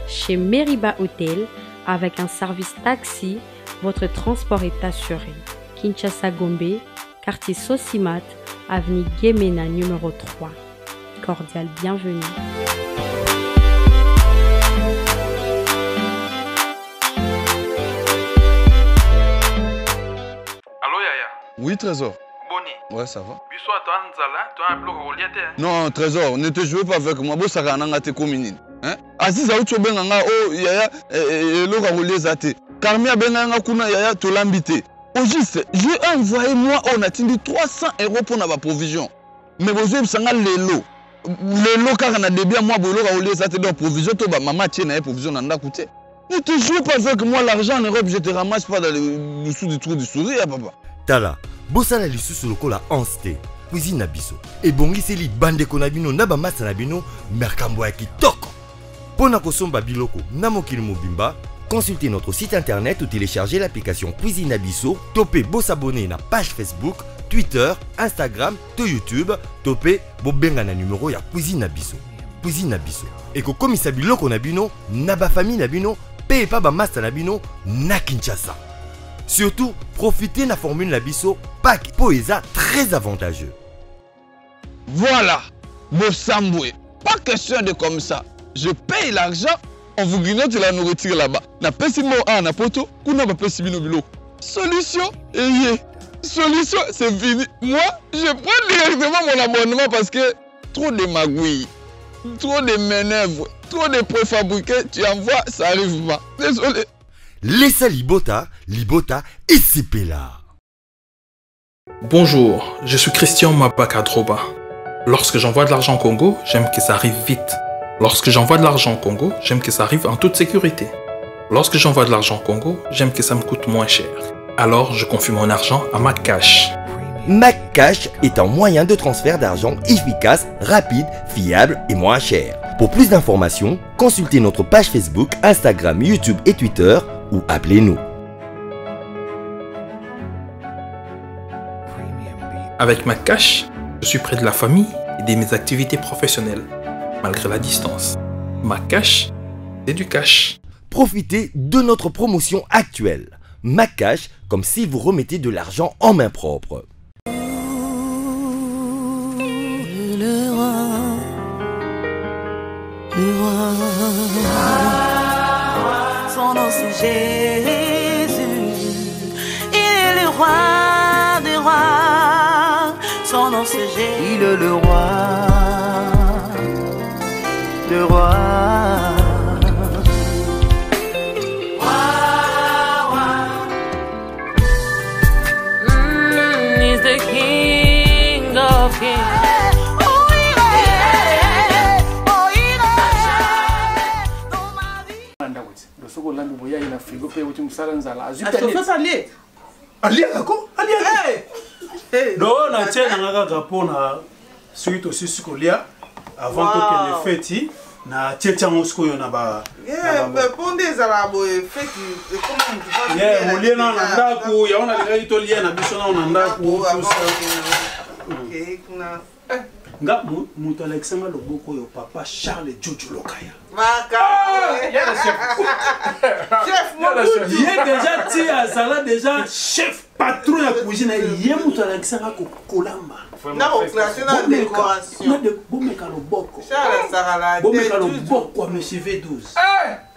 Chez Meriba Hotel, avec un service taxi, votre transport est assuré. Kinshasa Gombe, quartier Sosimat, avenue Guémena numéro 3. Cordial bienvenue. Oui, Trésor. Boni. Ouais, ça va. Biso toi nzala, toi un bloc au liate. Non, Trésor, ne te jouez pas avec moi. Bo saka nanga te komini. Hein? Aziza ucho benga nga o yaya lo ka roleza te. Karmia benga nga kuna yaya to lambite. Au juste, j'ai envoyé moi on a tindi 300 € pour na ba provision. Mais bozo bisanga lelo. Lelo kaka na débia moi bolo ka roleza te donc provision to ba mama tie na provision na ndako te. Ne te joue pas avec moi, l'argent en Europe, je te ramasse pas dans le dessous du trou du sourire, papa. Tala, bosala lisusu lokola anste, cuisine na biso. Ebongiseli bandeko na bino na bamasa na bino, merkambo ya kitoko. Pona kosomba biloko na mokili mobimba, consultez notre site internet ou téléchargez l'application Cuisine na biso, topé s'abonner na page Facebook, Twitter, Instagram, to YouTube, topé bobenga na numéro ya Cuisine na biso. Cuisine na biso. Eko komisa biloko na bino, na ba famille na bino, paye pas ba masa na bino na Kinshasa. Surtout, profitez de la formule Nabiso pack Poesa très avantageux. Voilà, Bossamboué. Pas question de comme ça. Je paye l'argent, on vous grignote la nourriture là-bas. Na pesimo a na poto, kuna ba pesibino bilo. Solution, solution, c'est fini. Moi, je prends directement mon abonnement parce que trop de magouilles, trop de manœuvres, trop de préfabriqués, tu envoies, ça arrive pas. Désolé. Laissez Libota et Sipela. Bonjour, je suis Christian Mapakadroba. Lorsque j'envoie de l'argent au Congo, j'aime que ça arrive vite. Lorsque j'envoie de l'argent au Congo, j'aime que ça arrive en toute sécurité. Lorsque j'envoie de l'argent au Congo, j'aime que ça me coûte moins cher. Alors, je confie mon argent à MacCash. MacCash est un moyen de transfert d'argent efficace, rapide, fiable et moins cher. Pour plus d'informations, consultez notre page Facebook, Instagram, YouTube et Twitter ou appelez-nous. Avec MacCash, je suis près de la famille et de mes activités professionnelles, malgré la distance. MacCash, c'est du cash. Profitez de notre promotion actuelle. MacCash, comme si vous remettez de l'argent en main propre. Son nom c'est Jésus, il est le roi des rois. Son nom c'est Jésus, il est le roi, le roi. He's the King of Kings. soko lambi boya ina frigo pe uti musala nzala azuka ali ali ako ali eh do na tena ngaka kapona suite aussi sikolia avant que les fêtes na tchetcha mosiko yo na ba ponde za bo fête comment tu vas yeah molie na ndako ya ona linga ito lia na biso na ona ndako OK kuna nga muto Alexandre Loboko yo papa Charles Jojo Lokaya maka chef il est déjà tia azala déjà chef patron ya cuisine il est muto Alexandre Kolamba na création na décoration na de bomeka Loboko Charles Sarala bomeka Loboko monsieur V12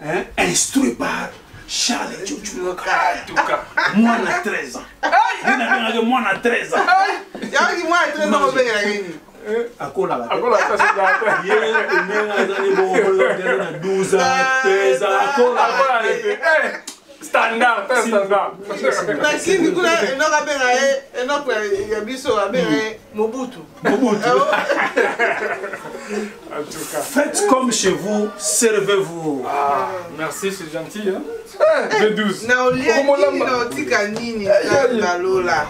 hein instruit par Charles Jojo Lokaya en tout cas moi na 13 ans moi na 13 ans ya moi 13 ans obengela nini akola ça c'est il est 12 ans 13 ans akola Standard, standard. Lakini kuna enoka benga enoka ya biso abenga Mobutu. Mobutu. Faites comme chez vous, servez-vous. Ah, merci, c'est gentil. Hein? V12. Na olia na otika nini na lola.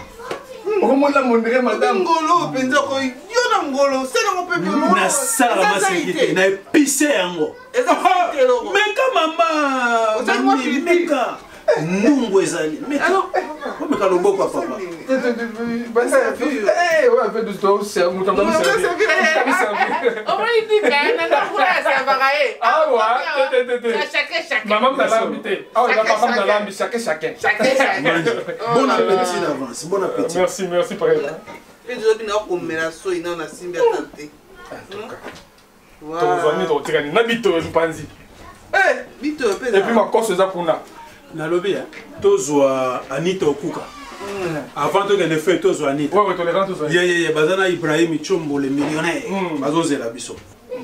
Comment la monnaie, madame? Ngolo, penza ko yona ngolo, c'est dans mon peuple. Na sala ma sécurité, na épicé yango. Meka mama, meka. Nungu ezali. Meka. Meka loboko à papa. Eh, ouais, V12, toi aussi, on t'a pas servi. On va lui dire que ah ouais, chacun. Maman m'a l'habité. Ah ouais, papa m'a l'habité, chacun. Bon appétit d'avance, bon appétit. Merci, merci, père. Et je dis non, comme la soie, non, la simba tante. Et puis ma course est pour là. Nalobi, tozwa Anita Okuka. Avant que ne fait tozwa Anita. Ouais, tolérant tozwa. Yeah, Bazana Ibrahim Chombo le millionnaire. Bazoze la biso.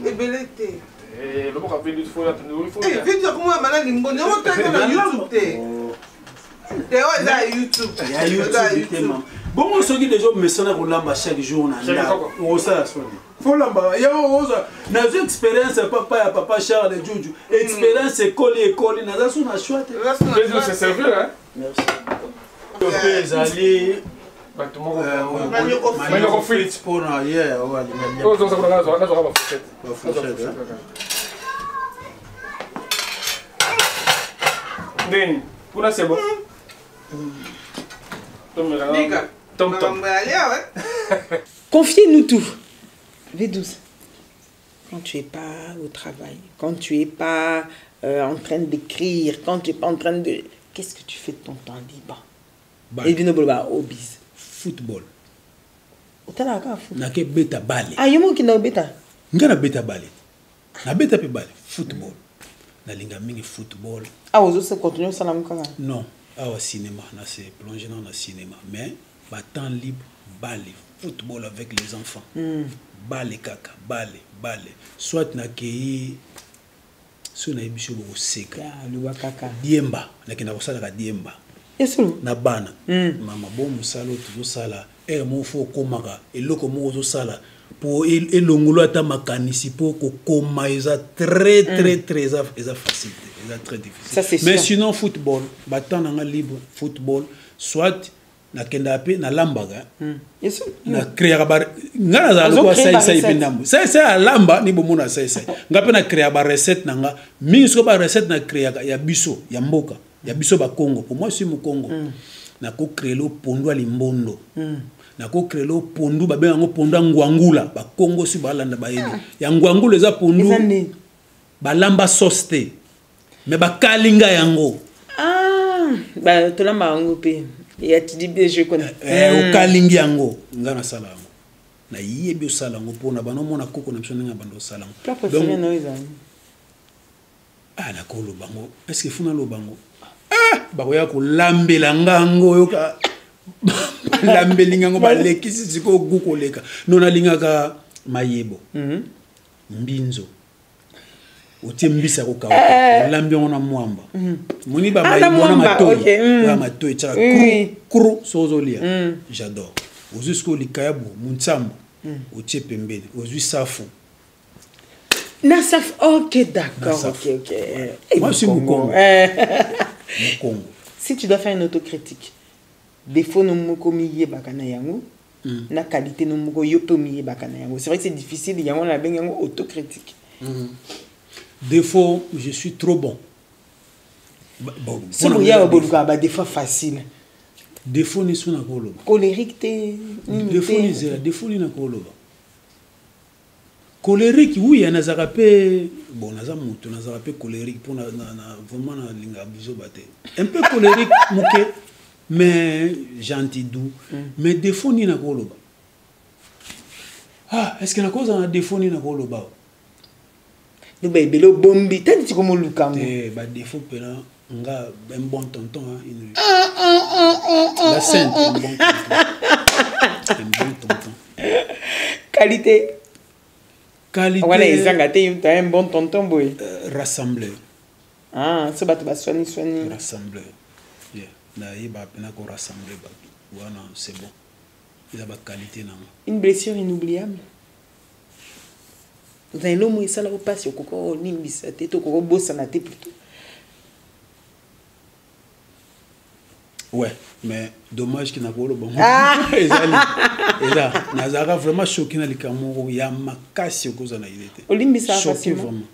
Et belete. Eh, le mot a fait du faux là, il faut. Eh, vite comment malade limbo, ne monte pas na YouTube té. Té là YouTube. Ya YouTube. Bon, on se dit déjà mais ça na kolamba chaque jour na nda. O ça soni. Faut lamba. Ya oza na expérience papa Charles Juju. Expérience école na ça na choix. C'est servi hein. Merci. Les alliés Manoko Fritz pour hier ouais. Oh ça va fourchette. Deni, pour là c'est bon. Tom. Confiez-nous tout. V12. Quand tu n'es pas au travail, quand tu n'es pas en train d'écrire, quand tu n'es pas en train de... Qu'est-ce que tu fais de ton temps libre? Et bien, hobbies. Football. Nake beta bale. Ah, yomo ki na beta. Ngana beta bale. Na beta pe bale. Football. Na linga mingi football. Ah, vous aussi continuez ça la mukanga? Non. Ah, au cinéma, na c'est plongé dans le cinéma. Mais, bah, temps libre, bale. Football avec les enfants. Bale kaka, bale. Soit na kei so na ebisho bo seka. Luwa kaka. Diemba, na kina kosala ka diemba. Yesu na bana. Mama bon musalo tuzo sala. Mo fo komaka eloko mo zo sala pour elongolo ata makanisi pour ko koma eza très facile, eza très difficile. Mais sinon football, battant na libre football, soit na kenda pe na lambaga. Yesu na créer ba ngana za ko sai pendambo. Sai lamba ni bomona sai. Ngape na créer ba recette nanga, mingi so ba recette na créer ya biso, ya mboka, ya biso ba Congo. Pour moi je suis mu Congo. Na ko créer lo pondo alimbondo. Na ko créer lo pondu ba benga pondu ngwangula ba Congo si ba landa ba yebi. Ya ngwangula eza pondu ba lamba soste. Mais ba kalinga yango. Ah, ba tolamba yango pe. Et tu dis bien je connais. O kalingi yango ngana sala yango. Na yebi o sala yango pona ba no mona koko na biso nga bando sala yango. Donc no izani. Ah na ko lo bango. Est-ce que funa lo bango? Ah, ba ko ya ko lambela ngango yo ka lambelinga ngo balekisi siko gukoleka nona lingaka mayebo mbinzo otie mbisa ko kawa lambi ona mwamba muni ba mayebo na matoi ba matoi tsa kru sozolia j'adore ozusko likayabu muntsamba otie pembeni ozui safu na safu. OK, d'accord. OK. Moi je suis Mukongo. Mukongo. Si tu dois faire une autocritique, défaut no moko miye bakana yango, na qualité no moko yopo miye bakana yango. C'est vrai que c'est difficile, yango la ben yango autocritique. Défaut, je suis trop bon. Bon, c'est pour y avoir des fois facile. Défaut ni suna kolo. Colérique té. Défaut ni na kolo. Colérique, oui, on a zarapé. Bon, on a zarapé colérique pour vraiment linga biso baté. Un peu colérique, mouké, mais gentil, doux. Mais défaut ni na koloba. Ah, est-ce que la cause a un défaut ni na koloba? Nous bah belo bombi, t'as dit comment le camou? Bah défaut pena, on a un bon tonton la sainte, un bon tonton. Un bon tonton. Qualité. Qualité. Tu as un bon tonton, boy. Rassembleur. Ah, c'est pas soigner. Rassembleur. rassembler. Voilà, c'est bon. Il a la qualité. Une blessure inoubliable. Vous avez l'homme ça là passe au coco nimbis tête au coco bossa na tête plutôt. Ouais, mais dommage qu'il n'a pas le bon. Ah, là, Nazara vraiment choqué dans les Cameroun. Il y a ma casse au cause de la idée. Olimbi ça choqué vraiment.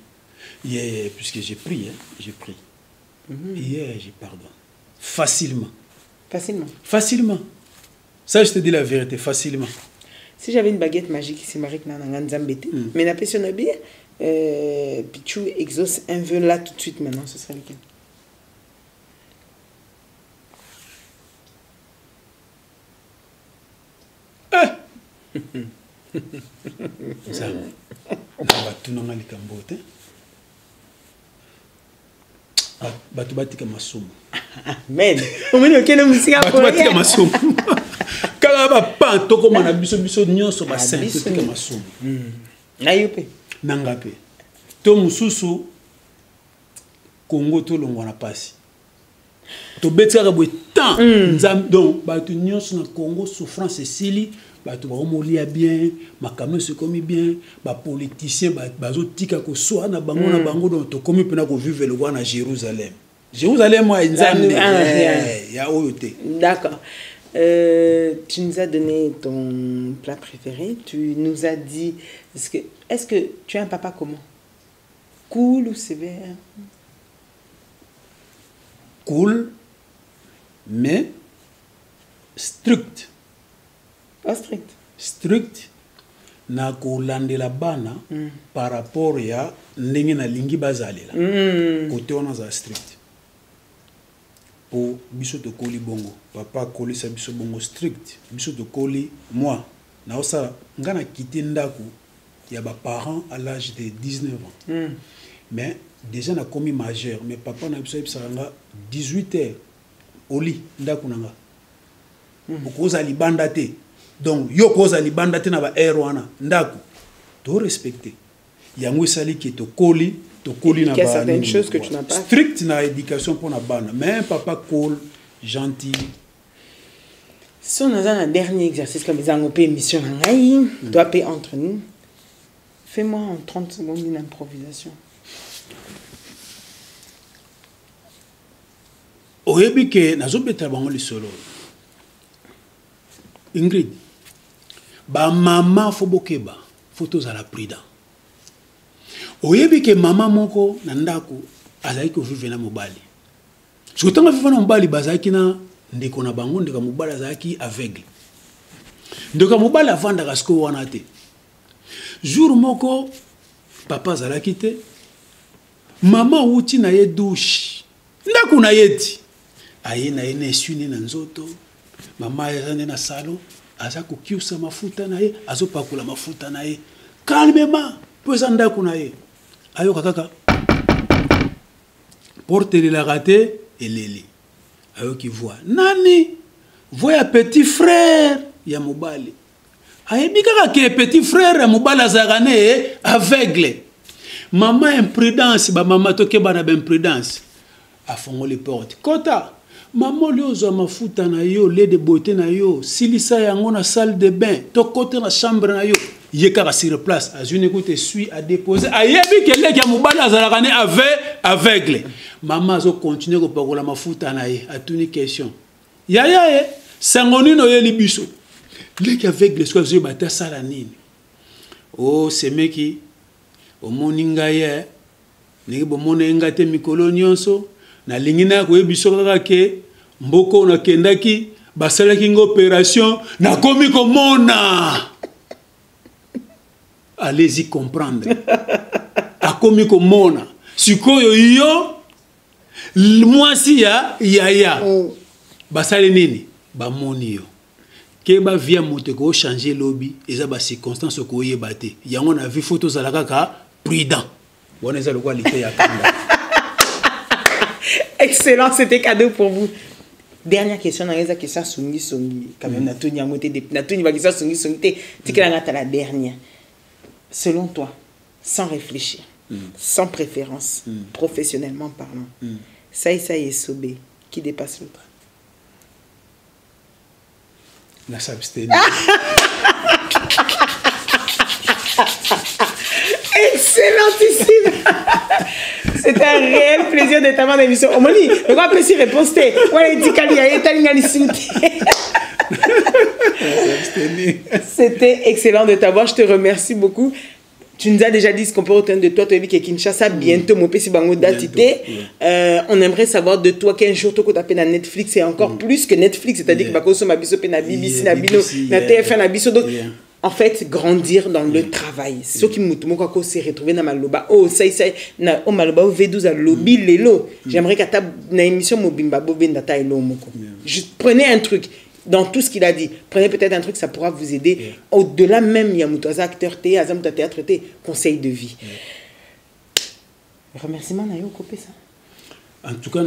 Yeah, puisque j'ai pris, j'ai pris. Hier, j'ai pardonné. Facilement. Facilement. Facilement. Ça, je te dis la vérité, facilement. Si j'avais une baguette magique, c'est Marie qui n'a pas mais la personne a bien, Pichou exauce un vœu là tout de suite maintenant, ce serait lequel? Ça, on va tout dans les cambotes. Batu batika masumu. Amen. Omoni okene musika ko. Batu batika masumu. Kala ba panto ko mana biso nyonso ba saint batika masumu. Na yope. Nanga pe. To mususu Congo to longwa na pasi. To betika ka boy tant nzam donc batu nyonso na Congo souffrance sili. Batu ba omolia bien, makamno se komi bien, ba politicien bazo tika ko soa na bango na bango donc to komi pena ko vivre le roi na Jérusalem. Jérusalem moi nzambe ya oyote. D'accord. Tu nous as donné ton plat préféré, tu nous as dit est-ce que tu as un papa comment? Cool ou sévère? Cool mais strict. Strict. Strict na kolandela bana par rapport ya ndenge na lingi bazalela. Côté on a strict. Pour biso to koli bongo, papa koli sa biso bongo strict. Biso to koli moi na osa ngana kité ndako ya ba parents à l'âge de 19 ans. Mais déjà na commis majeur, mais papa na biso ibsanga 18 heures au lit ndako nanga. Okoza libanda te. Donc yo koza libanda te na ba erwana ndako to respecter yango sali ki to koli na ba certaines choses que tu n'as pas strict na éducation pour na bana mais papa cool gentil. Si on a un dernier exercice comme les angopé émission ngai doit payer entre nous, fais-moi en 30 secondes une improvisation. Oyebi ke nazobeta bango lisolo Ingrid ba maman faut bokeba photos à la prudent oyebi ke maman moko na ndako azali ko vivre na mobali sotanga vivre na mobali bazaki na ndeko na bango ndeka mobali azaki aveugle ndeka mobali avanda kasko wana te jour moko papa azalaki te maman uti na ye douche ndako na yeti aye na ye na esuni na nzoto mama yazane na salon aza kokiusa mafuta na ye azopakula mafuta na ye calmement po eza ndako na ye ayoka kaka porte de la raté eleli ayoki voix nani voix ya petit frère ya mobali ayebi kaka ke petit frère ya mobali azalaka ne aveugle mama imprudence ba mama tokeba na ba imprudence afongoli porte kota maman lui ozwa mafuta na yo lait de beauté na yo silisa yango na salle de bain to côté na chambre na yo yekaka sur place azune écoute suis à déposer ayebi ke leki ya mobali azalaka ne aveugle maman azo continuer ko pakola mafuta na ye atuni question yaya ye sango nino ye libiso leki aveugle so azo bata sala nini oh semeki omoni ngaye ngi bomona ngate mikolo nyonso na lingina ko yebiso kaka ke mboko na kendaki basalaki ngo opération na komi komona allez-y comprendre a komi komona sikoyo yo mwasi ya yaya basale nini bamoni yo ke ba via moto ko changer lobby eza ba circonstance ko yeba te yango na vi photo za la kaka prudent bona eza le qualité ya kanda. Excellent, c'était cadeau pour vous. Dernière question, dans les questions songi quand même natuni amoté des natuni va question songi tikala la dernière. Selon toi, sans réfléchir, sans préférence, professionnellement parlant, ça et Sobé qui dépasse l'autre. Na s'abstenir. Excellentissime. C'est un réel plaisir d'être avant l'émission. On m'a dit, le grand plaisir est posté. C'était excellent de t'avoir. Je te remercie beaucoup. Tu nous as déjà dit ce qu'on peut retenir de toi. Tu as dit que Kinshasa, bientôt, mon PC Bango d'Atité. On aimerait savoir de toi qu'un jour, tu as tapé dans Netflix, c'est encore plus que Netflix. C'est-à-dire que Bakoso Mabiso, na BBC, na Bino, na TF1, na Biso. Donc, en fait, grandir dans le travail. Ce qui m'a s'est retrouvé dans Maloba. Oh, ça, na o Maloba, o V12 à lobby, lelo. J'aimerais qu'à ta émission, Mobimba, Bobenda, ta elo, moko. Prenez un truc. Dans tout ce qu'il a dit, prenez peut-être un truc, ça pourra vous aider. Au-delà même, il y a Moutaza, acteur T, Azamouta théâtre T, conseil de vie. Remerciement, Nayo, copé ça. En tout cas,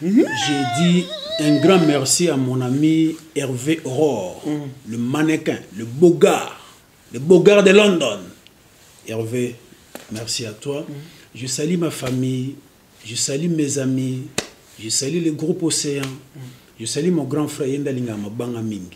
j'ai dit un grand merci à mon ami Hervé Aurore, le mannequin, le beau gars de London. Hervé, merci à toi. Je salue ma famille, je salue mes amis, je salue le groupe Océan. Je salue mon grand frère Yendalinga Mabanga Mingi.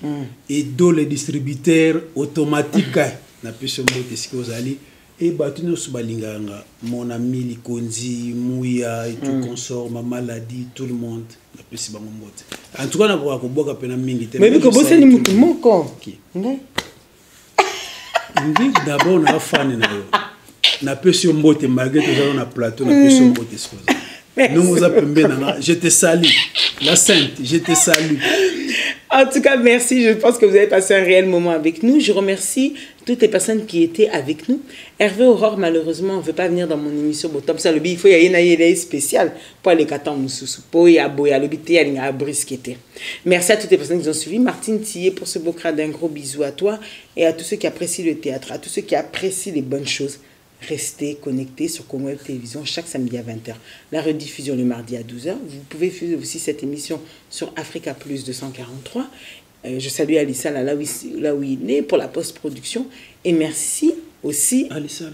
Et dans les distributeurs automatiques, na peso mbote sikozali et batino subalinganga mon ami Likonzi, Mouya et tout consort, ma maladie, tout le monde na peso bango mbote. En tout cas na ko boka pena mingi te. Mais ko bossé ni mutu moko. Ngai d'abord na fan na yo. Na peso mbote malgré que na plateau na peso mbote sikozali. Je te salue. La Sainte, je te salue. En tout cas, merci. Je pense que vous avez passé un réel moment avec nous. Je remercie toutes les personnes qui étaient avec nous. Hervé Aurore, malheureusement, ne veut pas venir dans mon émission. Il faut y aller spécial pour aller à Merci à toutes les personnes qui nous ont suivis. Martine Thier pour ce beau crâne, un gros bisou à toi et à tous ceux qui apprécient le théâtre, à tous ceux qui apprécient les bonnes choses. Restez connectés sur Congo Web Télévision chaque samedi à 20h. La rediffusion le mardi à 12h. Vous pouvez suivre aussi cette émission sur Africa Plus 243. Je salue Alissa là où il est pour la post-production. Et merci aussi Alissa.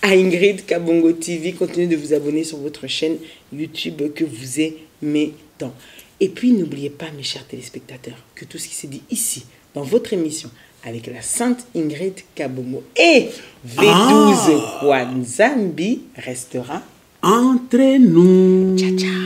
À Ingrid Kabongo TV. Continuez de vous abonner sur votre chaîne YouTube que vous aimez tant. Et puis n'oubliez pas, mes chers téléspectateurs, que tout ce qui s'est dit ici, dans votre émission, avec la sainte Ingrid Kabongo et V12 Kwanzambi restera entre nous. Ciao, ciao.